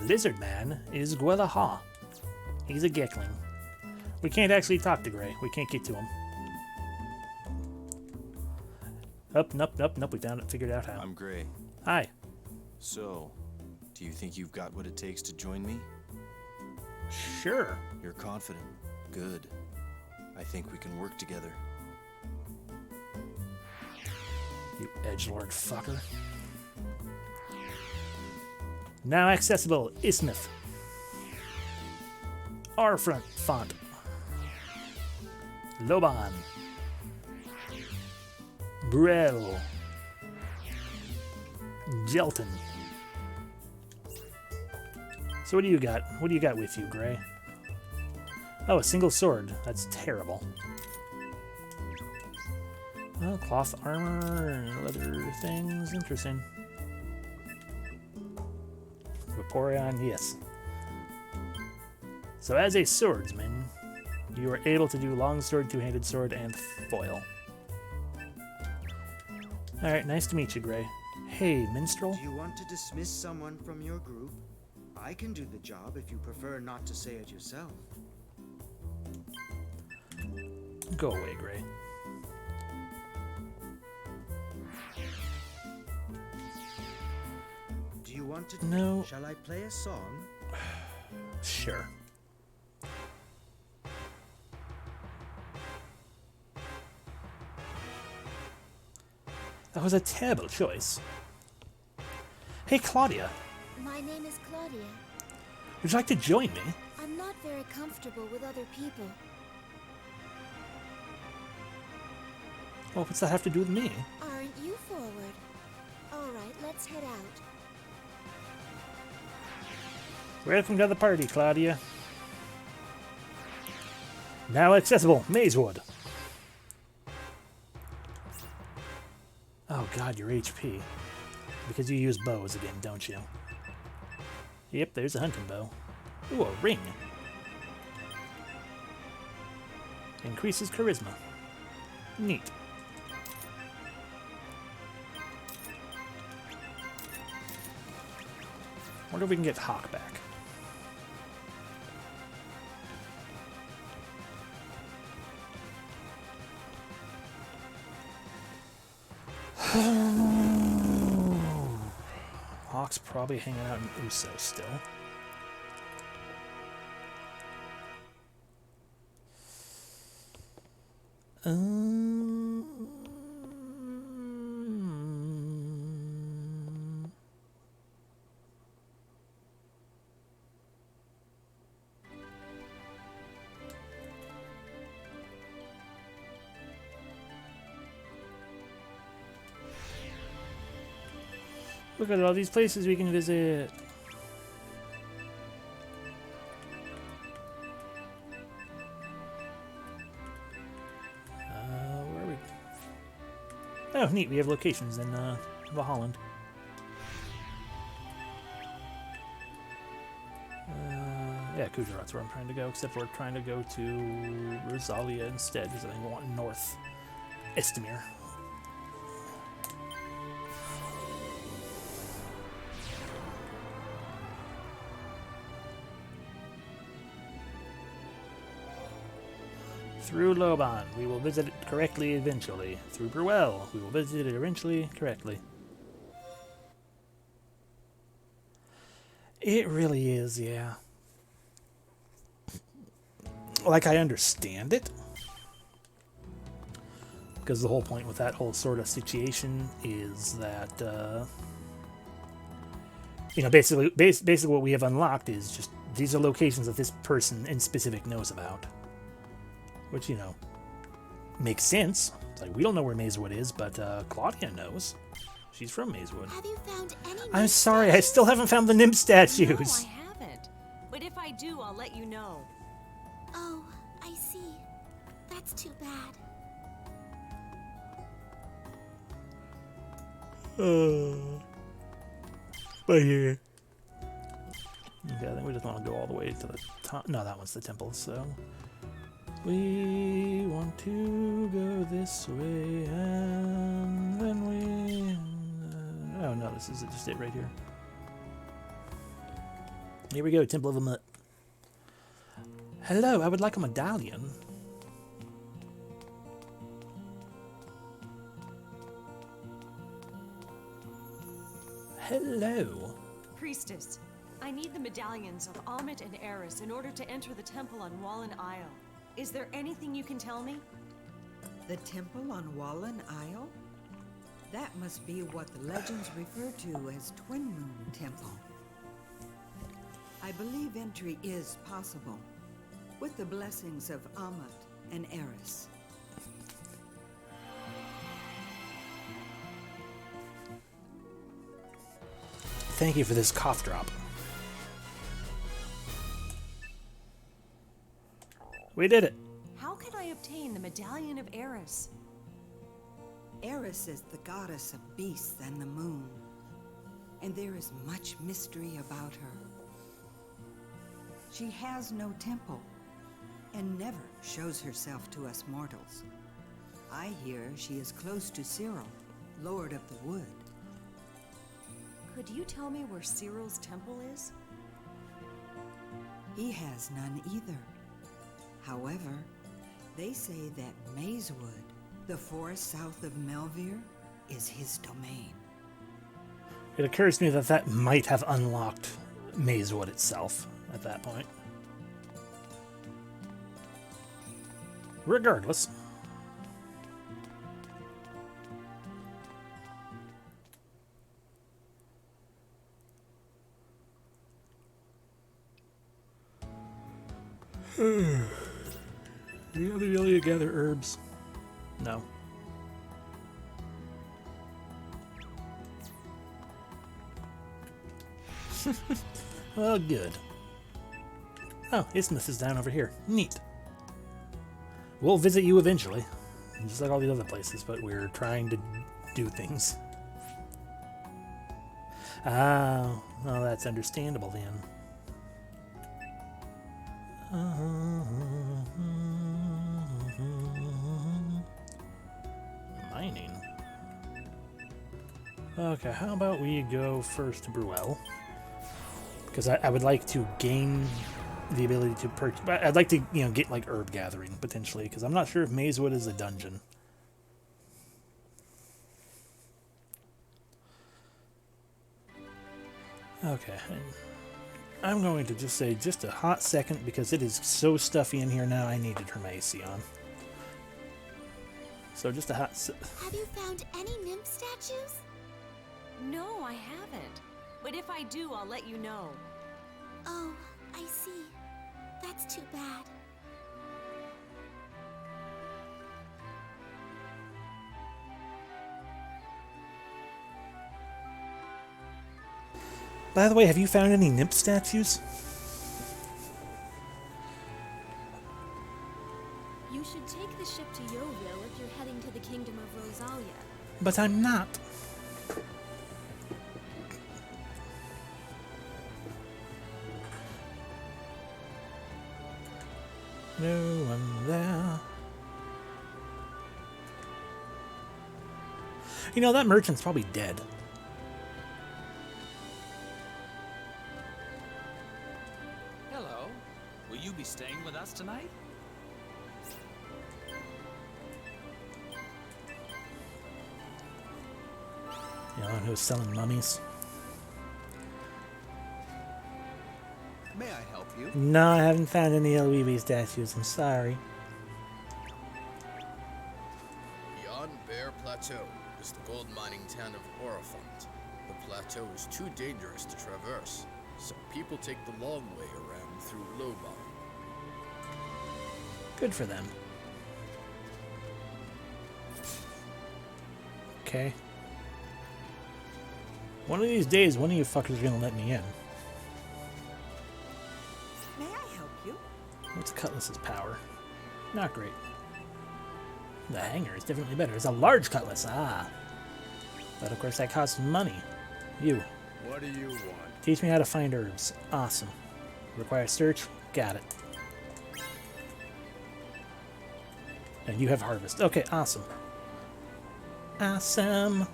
A: Lizard Man is Gwelaha. He's a Gekling. We can't actually talk to Gray. We can't get to him. Nope. We found it. Figured out how.
P: I'm Gray.
A: Hi.
P: So, do you think you've got what it takes to join me?
A: Sure.
P: You're confident. Good. I think we can work together.
A: You edgelord fucker. Now accessible, Ismith. R front font. Loban. Brel. Jelton. So what do you got? What do you got with you, Gray? Oh, a single sword. That's terrible. Oh, cloth armor and leather things. Interesting. Vaporeon, yes. So as a swordsman, you are able to do longsword, two-handed sword, and foil. Alright, nice to meet you, Gray. Hey, Minstrel?
D: Do you want to dismiss someone from your group? I can do the job if you prefer not to say it yourself.
A: Go away, Gray.
D: Do you want to...
A: No.
D: Shall I play a song?
A: Sure. That was a terrible choice. Hey, Claudia.
B: My name is Claudia.
A: Would you like to join me?
B: I'm not very comfortable with other people.
A: Well, what's that have to do with me?
B: Aren't you forward? Alright, let's head out.
A: Welcome to the party, Claudia. Now accessible, Mazewood. Oh god, your HP. Because you use bows again, don't you? Yep, there's a hunting bow. Ooh, a ring. Increases charisma. Neat. Wonder if we can get Hawk back. Hawk's probably hanging out in Uso still. Look at all these places we can visit. Where are we? Oh, neat. We have locations in Valhalla. Yeah, Kujarat's where I'm trying to go, except we're trying to go to Rosalia instead, because I think we want North Estimir. Through Loban, we will visit it correctly eventually. Through Bruel, we will visit it eventually correctly. It really is, yeah. Like, I understand it. Because the whole point with that whole sort of situation is that, you know, basically what we have unlocked is just, these are locations that this person in specific knows about. Which, you know, makes sense. It's like, we don't know where Mazewood is, but Claudia knows. She's from Mazewood.
B: Have you found any
A: I'm sorry, I still haven't found the nymph statues.
O: No, I haven't. But if I do, I'll let you know.
B: Oh, I see. That's too bad.
A: But yeah. Okay, I think we just want to go all the way to the top. No, that one's the temple, so... We want to go this way, and then we... oh no, this is just it right here. Here we go, Temple of Amut. Hello, I would like a medallion. Hello.
O: Priestess, I need the medallions of Amit and Eris in order to enter the temple on Wallen Isle. Is there anything you can tell me?
J: The temple on Wallen Isle? That must be what the legends refer to as Twin Moon Temple. I believe entry is possible, with the blessings of Amit and Eris.
A: Thank you for this cough drop. We did it.
O: How can I obtain the medallion of Eris?
J: Eris is the goddess of beasts and the moon, and there is much mystery about her. She has no temple, and never shows herself to us mortals. I hear she is close to Cyril, Lord of the Wood.
O: Could you tell me where Cyril's temple is?
J: He has none either. However, they say that Mazewood, the forest south of Melvir, is his domain.
A: It occurs to me that that might have unlocked Mazewood itself at that point. Regardless. Do you have the ability to gather herbs? No. Well, good. Oh, Isthmus is down over here. Neat. We'll visit you eventually. Just like all the other places, but we're trying to do things. Oh, well, that's understandable then. Mining. Okay, how about we go first to Bruel? Because I would like to gain the ability to purchase. I'd like to, you know, get like herb gathering potentially, because I'm not sure if Mazewood is a dungeon. Okay, I'm going to just say just a hot second because it is so stuffy in here now. I need to turn my AC on. So just a hot.
B: Have you found any nymph statues?
O: No, I haven't. But if I do, I'll let you know.
B: Oh, I see. That's too bad.
A: By the way, have you found any nymph statues?
B: You should take the ship to Yeovil if you're heading to the Kingdom of Rosalia.
A: But I'm not. No one there. You know, that merchant's probably dead.
N: Hello. Will you be staying with us tonight?
A: You know who's selling mummies?
I: May I help you?
A: No, I haven't found any LWB statues. I'm sorry.
Q: Beyond Bear Plateau is the gold mining town of Orifont. The plateau is too dangerous to traverse, so people take the long way around through Lobon.
A: Good for them. Okay. One of these days, one of you fuckers are gonna let me in.
J: May I help you?
A: What's Cutlass's power? Not great. The hanger is definitely better. It's a large cutlass. Ah. But of course that costs money. You.
M: What do you want?
A: Teach me how to find herbs. Awesome. Require search? Got it. And you have harvest. Okay, awesome. Awesome.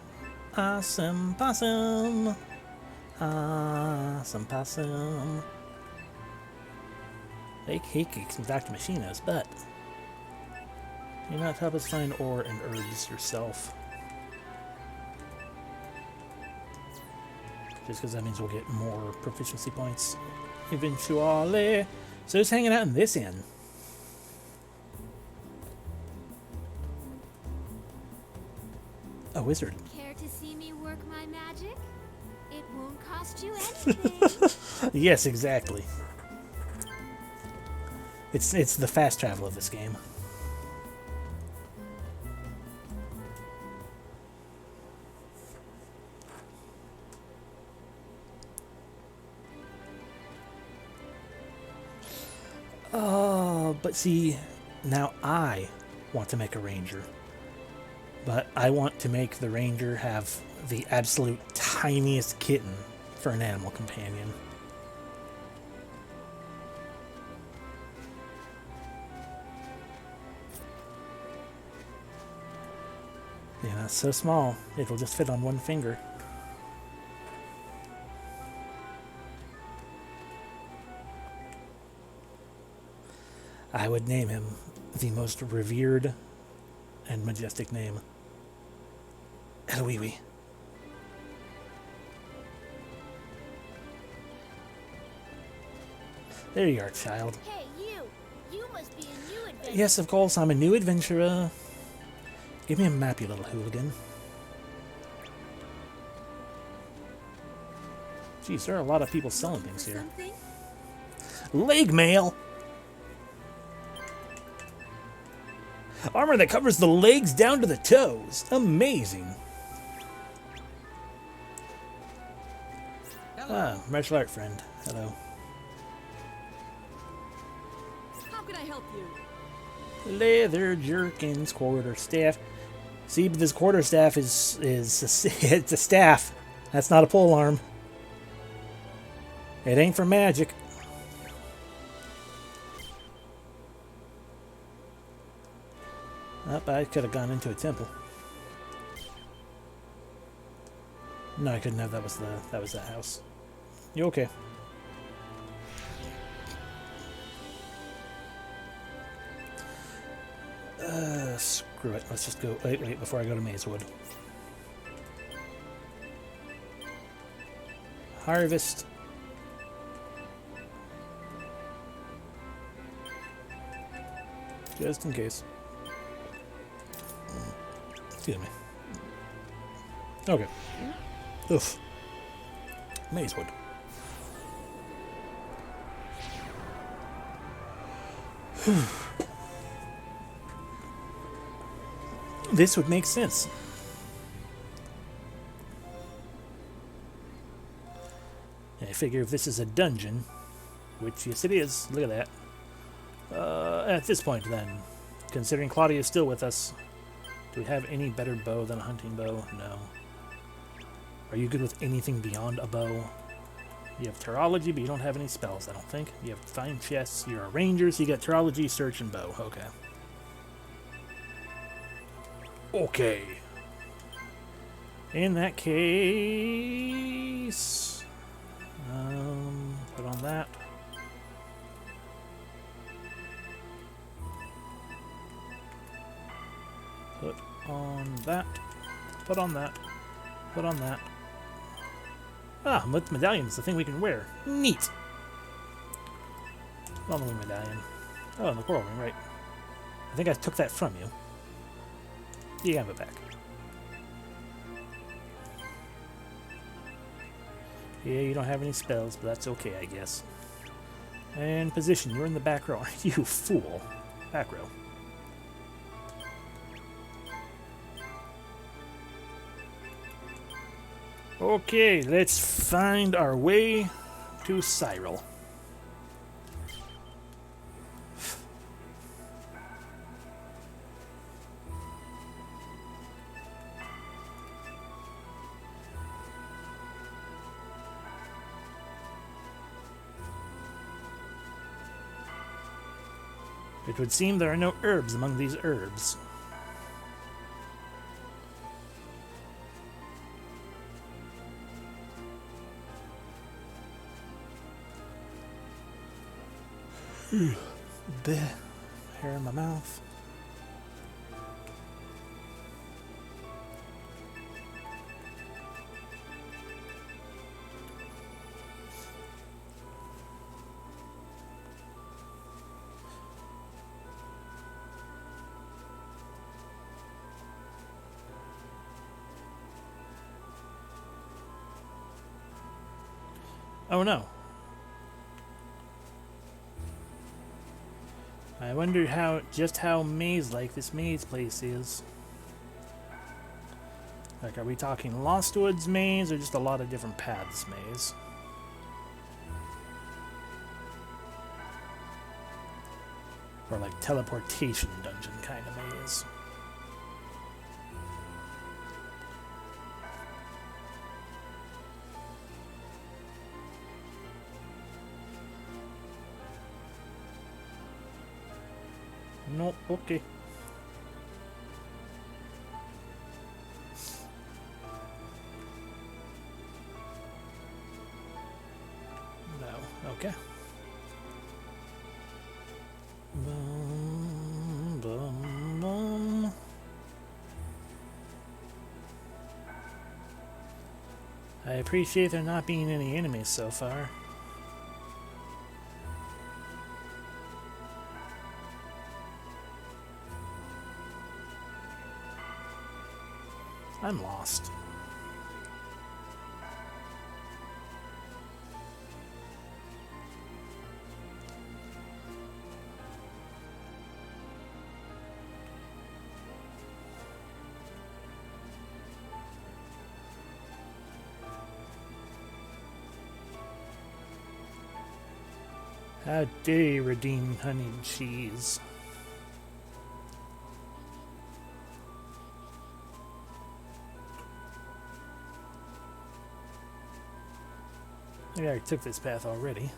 A: Awesome possum. Awesome possum. Bake hate cakes and Dr. Machino's, but you not help us find ore and herbs yourself. Just because that means we'll get more proficiency points eventually. So who's hanging out in this inn? A wizard.
B: Care to see me work my magic? It won't cost you anything.
A: Yes, exactly. It's the fast travel of this game. Oh, but see, now I want to make a ranger. But I want to make the ranger have the absolute tiniest kitten for an animal companion. Yeah, it's so small, it'll just fit on one finger. I would name him the most revered and majestic name. Eloiwi. There you are, child.
B: Hey, you! You must be a new adventurer.
A: Yes, of course, I'm a new adventurer. Give me a map, you little hooligan. Jeez, there are a lot of people selling things here. Leg mail! Armor that covers the legs down to the toes. Amazing. Ah, martial art friend. Hello.
F: How can I help you?
A: Leather jerkins, quarterstaff. See, but this quarterstaff is it's a staff. That's not a pole arm. It ain't for magic. Oh, I could have gone into a temple. No, I couldn't have. That was the house. You okay? Screw it. Let's just go. Wait, before I go to Mazewood. Harvest. Just in case. Excuse me. Okay. Oof. Mazewood. This would make sense. figure if this is a dungeon, which yes it is, look at that. At this point then, considering Claudia is still with us, do we have any better bow than a hunting bow? No. Are you good with anything beyond a bow? You have Terology, but you don't have any spells, I don't think. You have Fine Chests, you're a ranger, so you got Terology, Search, and Bow. Okay. Okay. In that case... put on that. Put on that. Put on that. Put on that. Ah, medallion's the thing we can wear. Neat. On the wing medallion. Oh, and the coral ring, right. I think I took that from you. You have it back. Yeah, you don't have any spells, but that's okay, I guess. And position, you're in the back row. You fool. Back row. Okay, let's find our way to Cyril. It would seem there are no herbs among these herbs. Bleh. Hair in my mouth. Oh no. I wonder just how maze-like this maze place is. Like, are we talking Lost Woods maze or just a lot of different paths maze? Or like teleportation dungeon kind of maze? No, okay. No, okay. Boom, boom, boom. I appreciate there not being any enemies so far. I'm lost. How dare you redeem honeyed cheese? I already took this path already.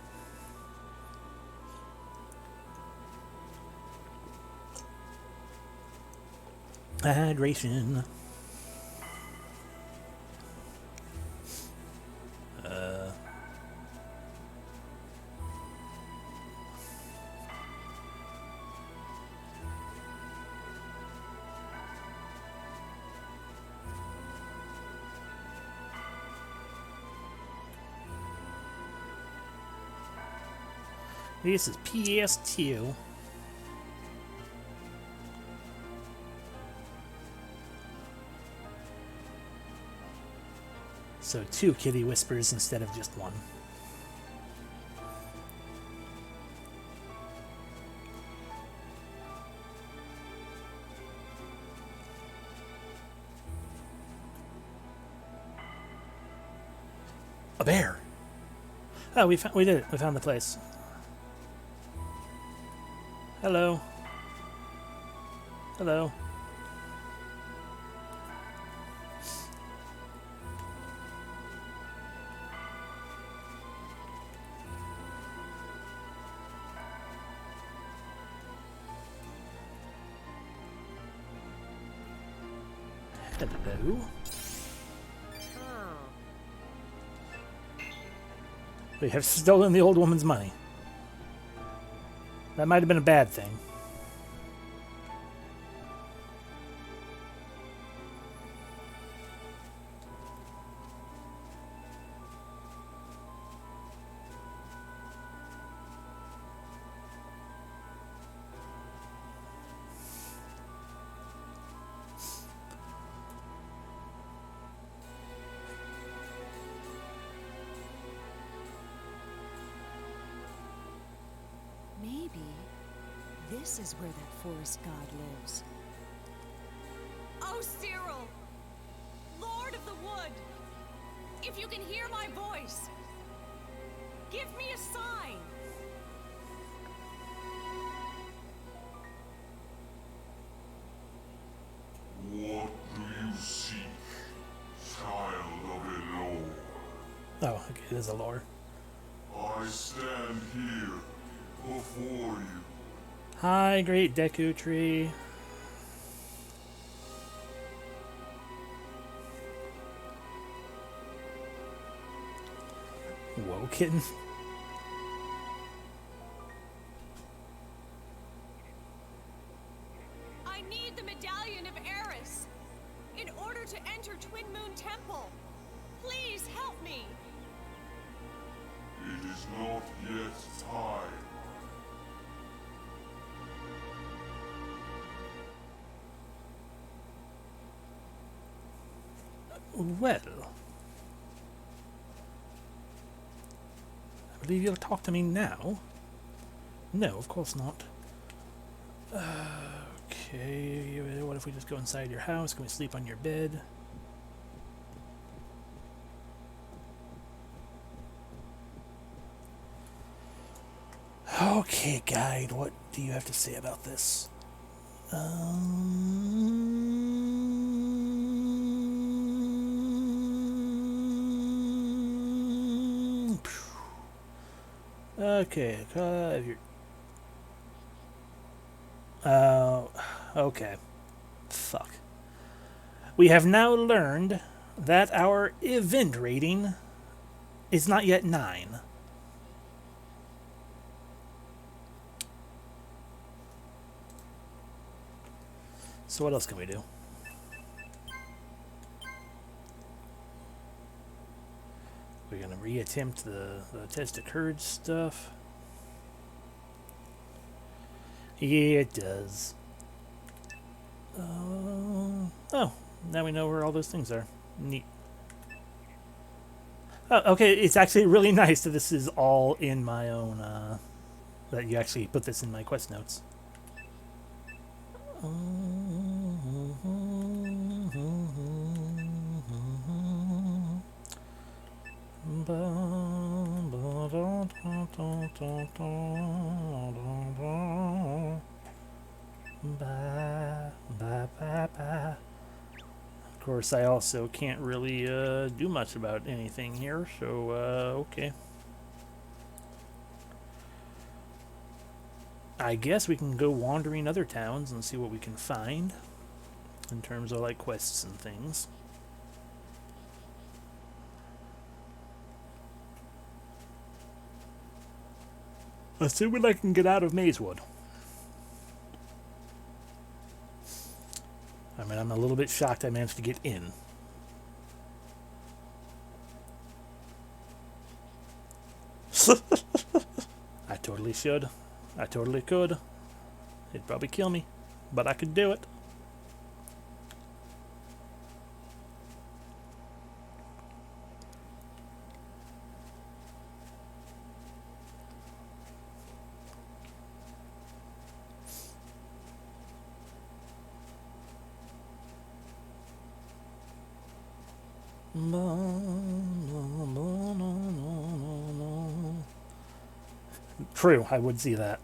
A: Hydration. This is PS2. So 2 kitty whispers instead of just 1. A bear. Oh, we did it. We found the place. Hello. Hello. Hello. We have stolen the old woman's money. That might have been a bad thing.
O: Maybe this is where that forest god lives.
F: Oh, Cyril! Lord of the Wood! If you can hear my voice, give me a sign!
R: What do you seek, child of Elor?
A: Oh, okay, there's a lore.
R: I stand here before you.
A: Hi, great Deku tree. Whoa, kitten.
F: I need the Medallion of Eris in order to enter Twin Moon Temple. Please help me.
R: It is not yet time.
A: Well, I believe you'll talk to me now. No, of course not. Okay, what if we just go inside your house? Can we sleep on your bed? Okay, guide, what do you have to say about this? Okay, okay. Fuck. We have now learned that our event rating is not yet 9. So what else can we do? We're gonna reattempt the test occurred stuff. Yeah, it does. Oh, now we know where all those things are. Neat. Oh, okay, it's actually really nice that this is all in my own, that you actually put this in my quest notes. Of course, I also can't really do much about anything here, so okay. I guess we can go wandering other towns and see what we can find in terms of like quests and things. Assuming I can get out of Mazewood. I mean, I'm a little bit shocked I managed to get in. I totally should. I totally could. It'd probably kill me, but I could do it. True, I would see that.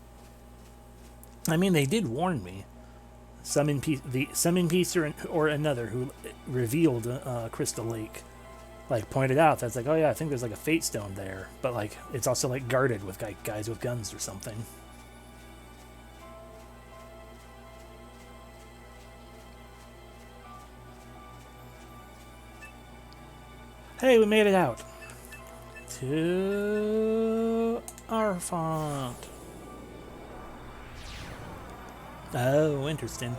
A: I mean, they did warn me. Some in peace or another who revealed Crystal Lake, like pointed out that's like, oh yeah, I think there's like a fate stone there, but like it's also like guarded with guys with guns or something. Hey, we made it out to Arfont. Oh, interesting.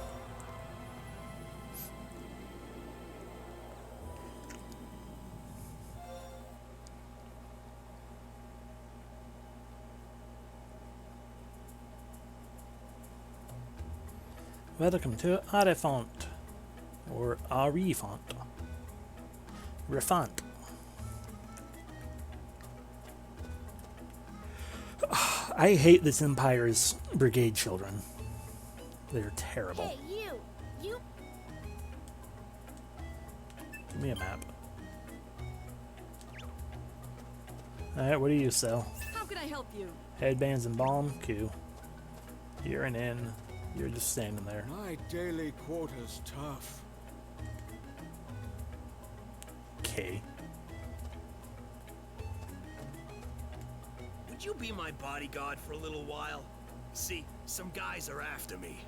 A: Welcome to Arifont, or Arifont. Refont. I hate this Empire's brigade children. They're terrible.
B: Hey, you.
A: Give me a map. Alright, what do you sell?
F: How can I help you?
A: Headbands and balm? Q. You're an inn. You're just standing there.
I: My daily quota's tough.
A: Okay.
S: Would you be my bodyguard for a little while? See, some guys are after me.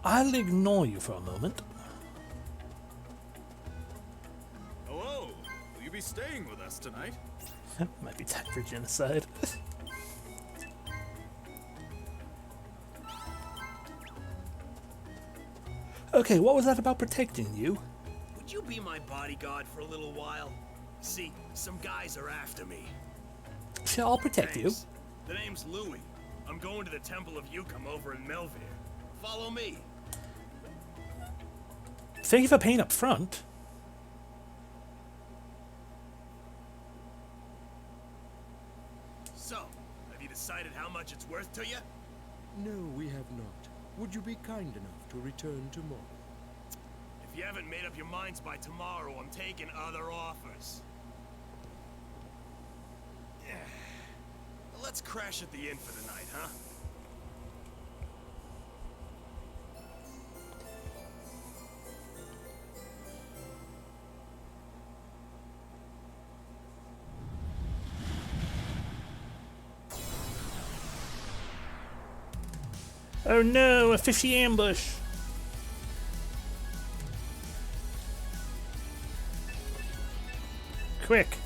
A: I'll ignore you for a moment.
M: Hello. Will you be staying with us tonight?
A: Might be time for genocide. Okay, what was that about protecting you?
S: Would you be my bodyguard for a little while? See, some guys are after me.
A: Sure, I'll protect you.
S: The name's Louis. I'm going to the Temple of Yukam over in Melvere. Follow me.
A: Thank you for paying up front.
S: So, have you decided how much it's worth to you?
T: No, we have not. Would you be kind enough to return tomorrow?
S: If you haven't made up your minds by tomorrow, I'm taking other offers. Let's crash at the inn for the night, huh?
A: Oh no, a fishy ambush. Quick,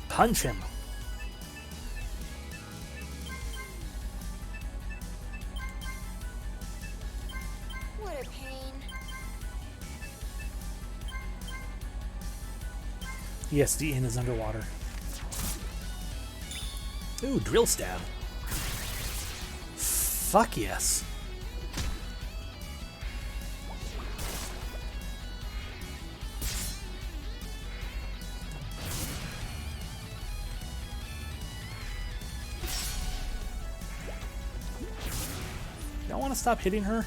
A: punch him.
B: What a pain.
A: Yes, the inn is underwater. Ooh, drill stab. Fuck yes. Y'all want to stop hitting her?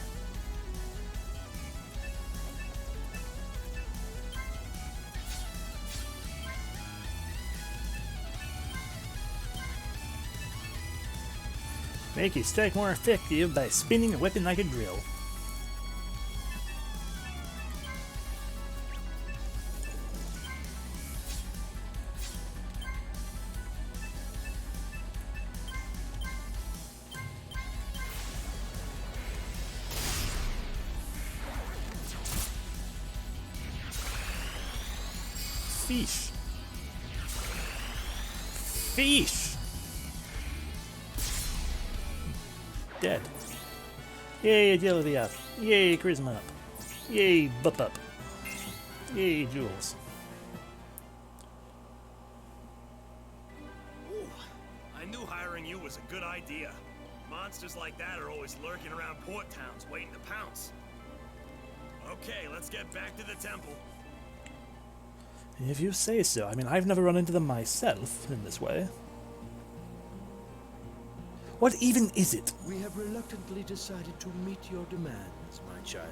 A: Make your strike more effective by spinning a weapon like a drill. Fish. Fish. Dead. Yay, agility up. Yay, charisma up. Yay, bup up. Yay, jewels.
S: Ooh, I knew hiring you was a good idea. Monsters like that are always lurking around port towns waiting to pounce. Okay, let's get back to the temple.
A: If you say so. I mean, I've never run into them myself in this way. What even is it?
T: We have reluctantly decided to meet your demands, my child.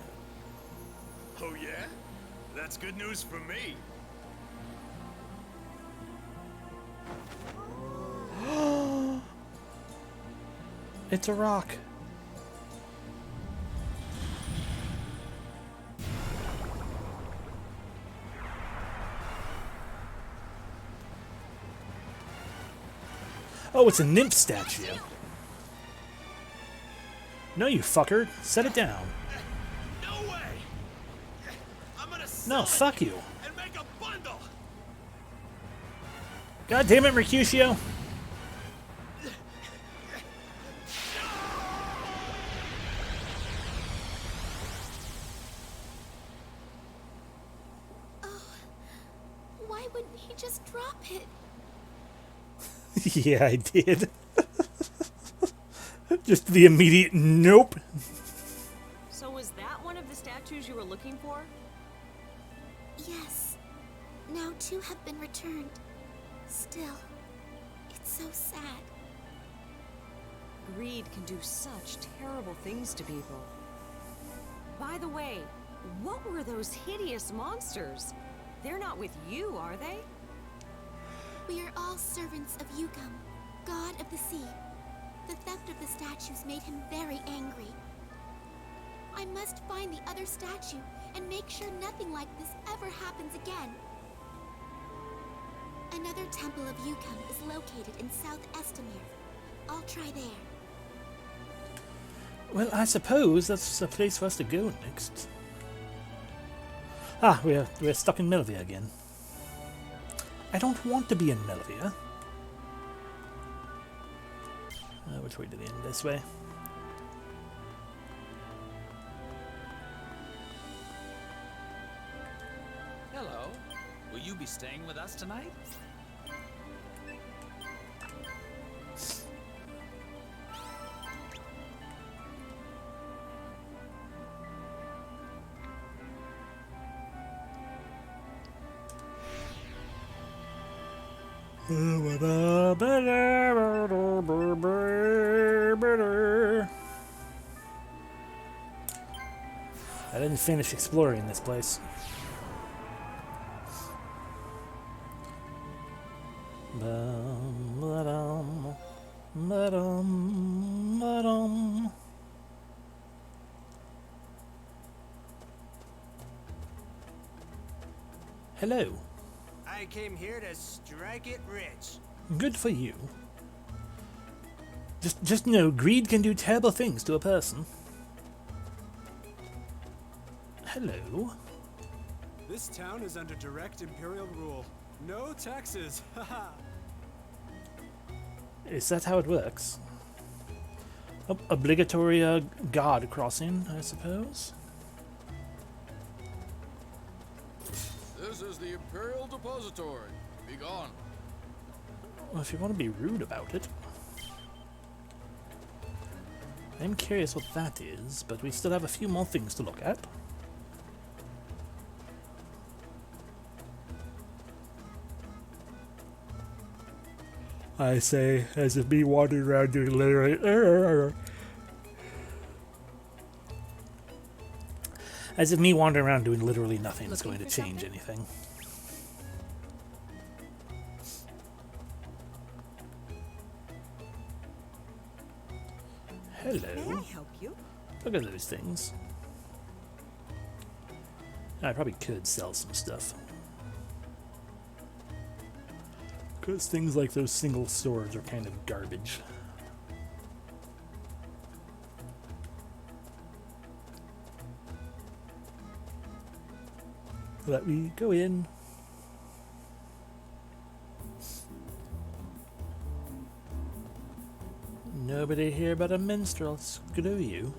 S: Oh yeah? That's good news for me.
A: It's a rock. Oh, it's a nymph statue. No, you fucker. Set it down.
S: No way! I'm gonna
A: No, fuck you.
S: and make a bundle!
A: God damn it, Mercutio.
B: Why wouldn't he just drop it?
A: Yeah, I did. Just the immediate nope.
O: So was that one of the statues you were looking for?
B: Yes. Now 2 have been returned. Still, it's so sad.
O: Greed can do such terrible things to people. By the way, what were those hideous monsters? They're not with you, are they?
B: We are all servants of Yugam, god of the sea. The theft of the statues made him very angry. I must find the other statue and make sure nothing like this ever happens again. Another temple of Yugam is located in South Estamir. I'll try there.
A: Well, I suppose that's a place for us to go next. Ah, we're stuck in Melvia again. I don't want to be in Melvia. Which way did they end? This way.
N: Hello. Will you be staying with us tonight?
A: I didn't finish exploring this place. Hello.
L: I came here to strike it rich.
A: Good for you. Just know, greed can do terrible things to a person. Hello.
L: This town is under direct Imperial rule. No taxes. Haha.
A: Is that how it works? Obligatory guard crossing, I suppose.
Q: This is the Imperial Depository. Be gone.
A: Well, if you want to be rude about it. I'm curious what that is, but we still have a few more things to look at. I say, as if me wandering around doing literally... As if me wandering around doing literally nothing is going to change anything. Hello.
J: May I help you?
A: Look at those things. I probably could sell some stuff. Because things like those single swords are kind of garbage. Let me go in. Nobody here but a minstrel. Screw you.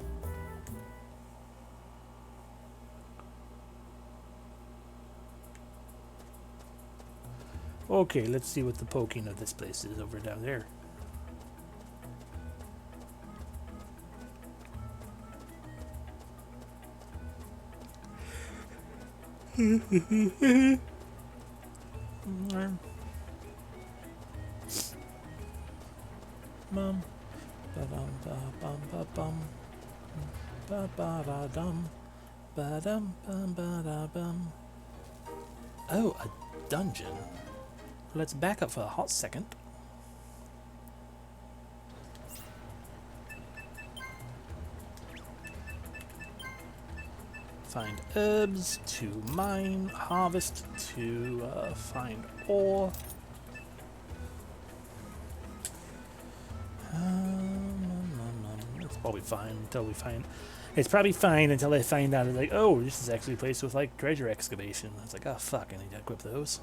A: Okay, let's see what the poking of this place is over down there. Mom. Ba-dum ba-bum ba-bum. Ba-ba-da-dum. Ba-dum bum ba-da-bum. Oh, a dungeon. Let's back up for a hot second. find herbs, to mine, harvest, to find ore. It's probably fine until we find. It's probably fine until they find out. It's like, oh, this is actually a place with like treasure excavation. It's like, oh fuck, I need to equip those.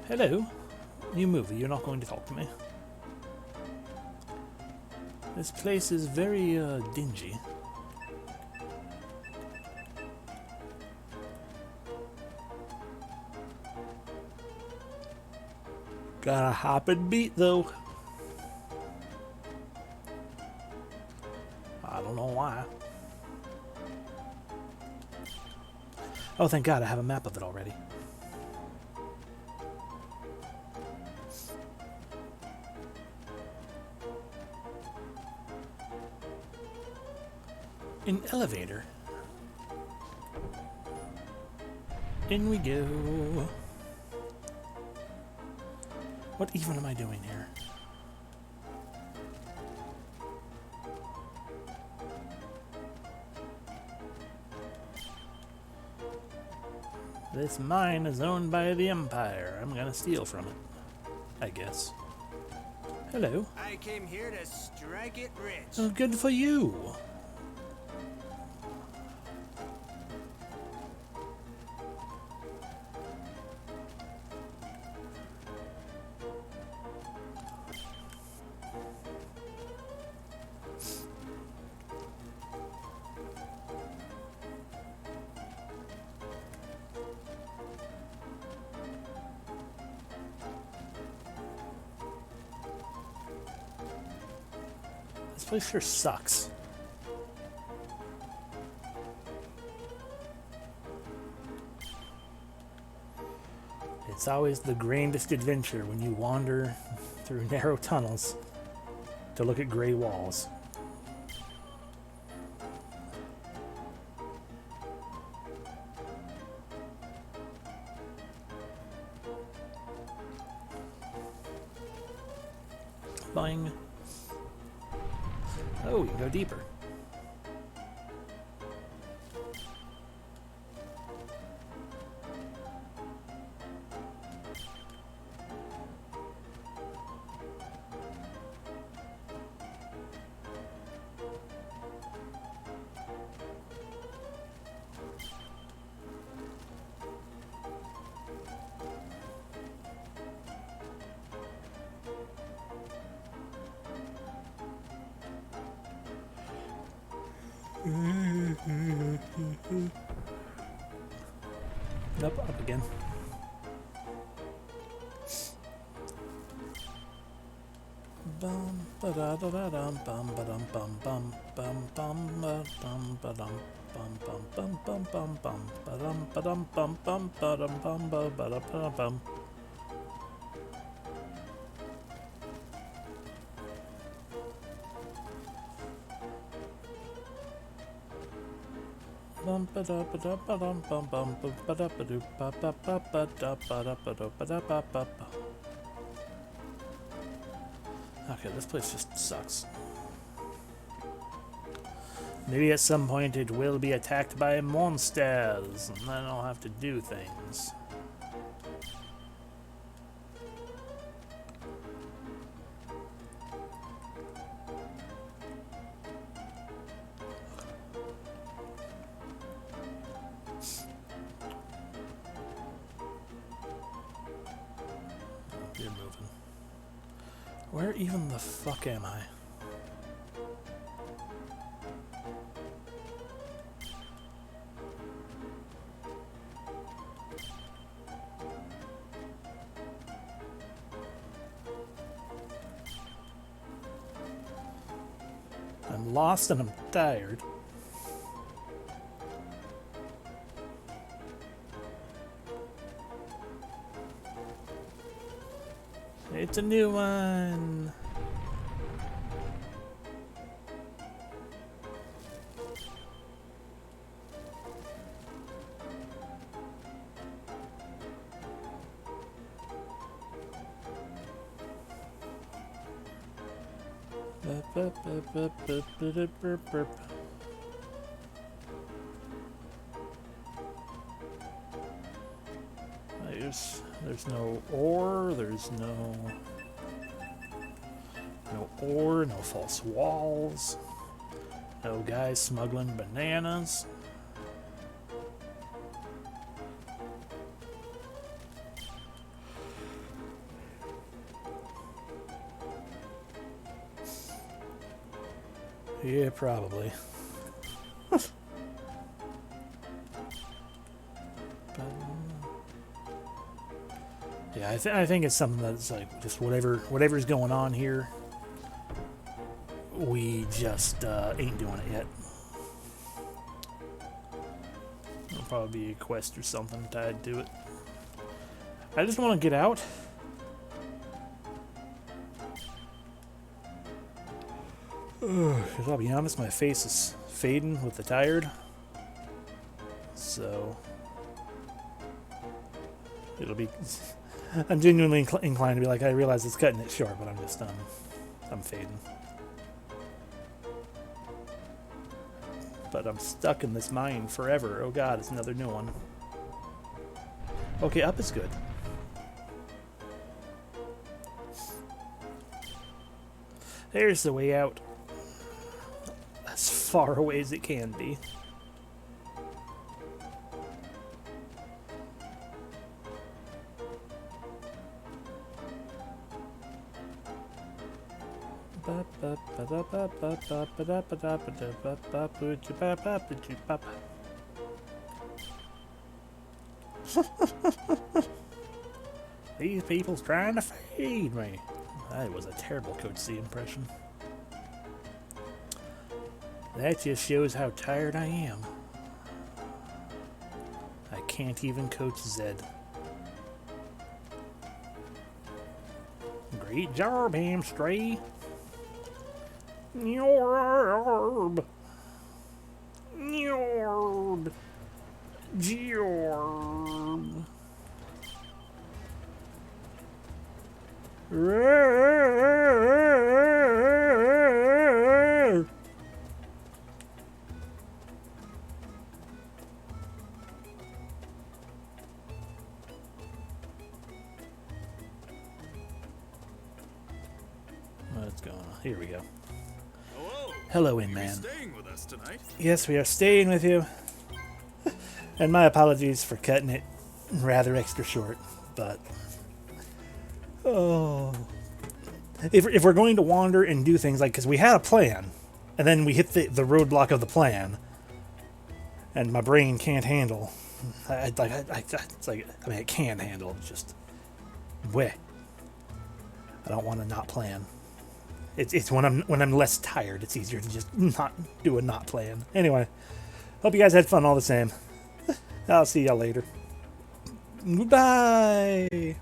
A: Hello, you movie. You're not going to talk to me. This place is very dingy. Gotta hop and beat though. I don't know why. Oh, thank God, I have a map of it already. An elevator. In we go. What even am I doing here? This mine is owned by the Empire. I'm gonna steal from it, I guess. Hello.
U: I came here to strike it rich.
A: Oh, good for you. This place sure sucks. It's always the grandest adventure when you wander through narrow tunnels to look at gray walls. Boing. Oh, we can go deeper. Nope, up again. Bum ba da da da dum bum ba dum bum bum bum bum ba dum ba dum bum bum bum bum bum bum ba dum bum bum ba dum bum ba da ba bum. Okay, this place just sucks. Maybe at some point it will be attacked by monsters, and then I'll have to do things. You're moving. Where even the fuck am I? I'm lost and I'm tired. It's a new one. There's no ore. There's no ore. No false walls. No guys smuggling bananas. Yeah, probably. Yeah, I think it's something that's like just whatever's going on here. We just ain't doing it yet. There'll probably be a quest or something tied to it. I just want to get out. Because I'll be honest, my face is fading with the tired. So it'll be. I'm genuinely inclined to be like, I realize it's cutting it short, but I'm fading. But I'm stuck in this mine forever. Oh god, it's another new one. Okay, up is good. There's the way out. As far away as it can be. These people's trying to feed me. That was a terrible Coach C impression. That just shows how tired I am. I can't even Coach Zed. Great job, Hamstray. Yorb. Yorb. Jorb. What's going on? Here we go. Hello, Inman.
M: Staying with us tonight?
A: Yes, we are staying with you. And my apologies for cutting it rather extra short, but oh, if we're going to wander and do things like, because we had a plan, and then we hit the roadblock of the plan, and my brain can't handle. It's like, I mean, it can handle. It's just I don't want to not plan. It's when I'm less tired, it's easier to just not do a not plan. Anyway, hope you guys had fun all the same. I'll see y'all later. Goodbye.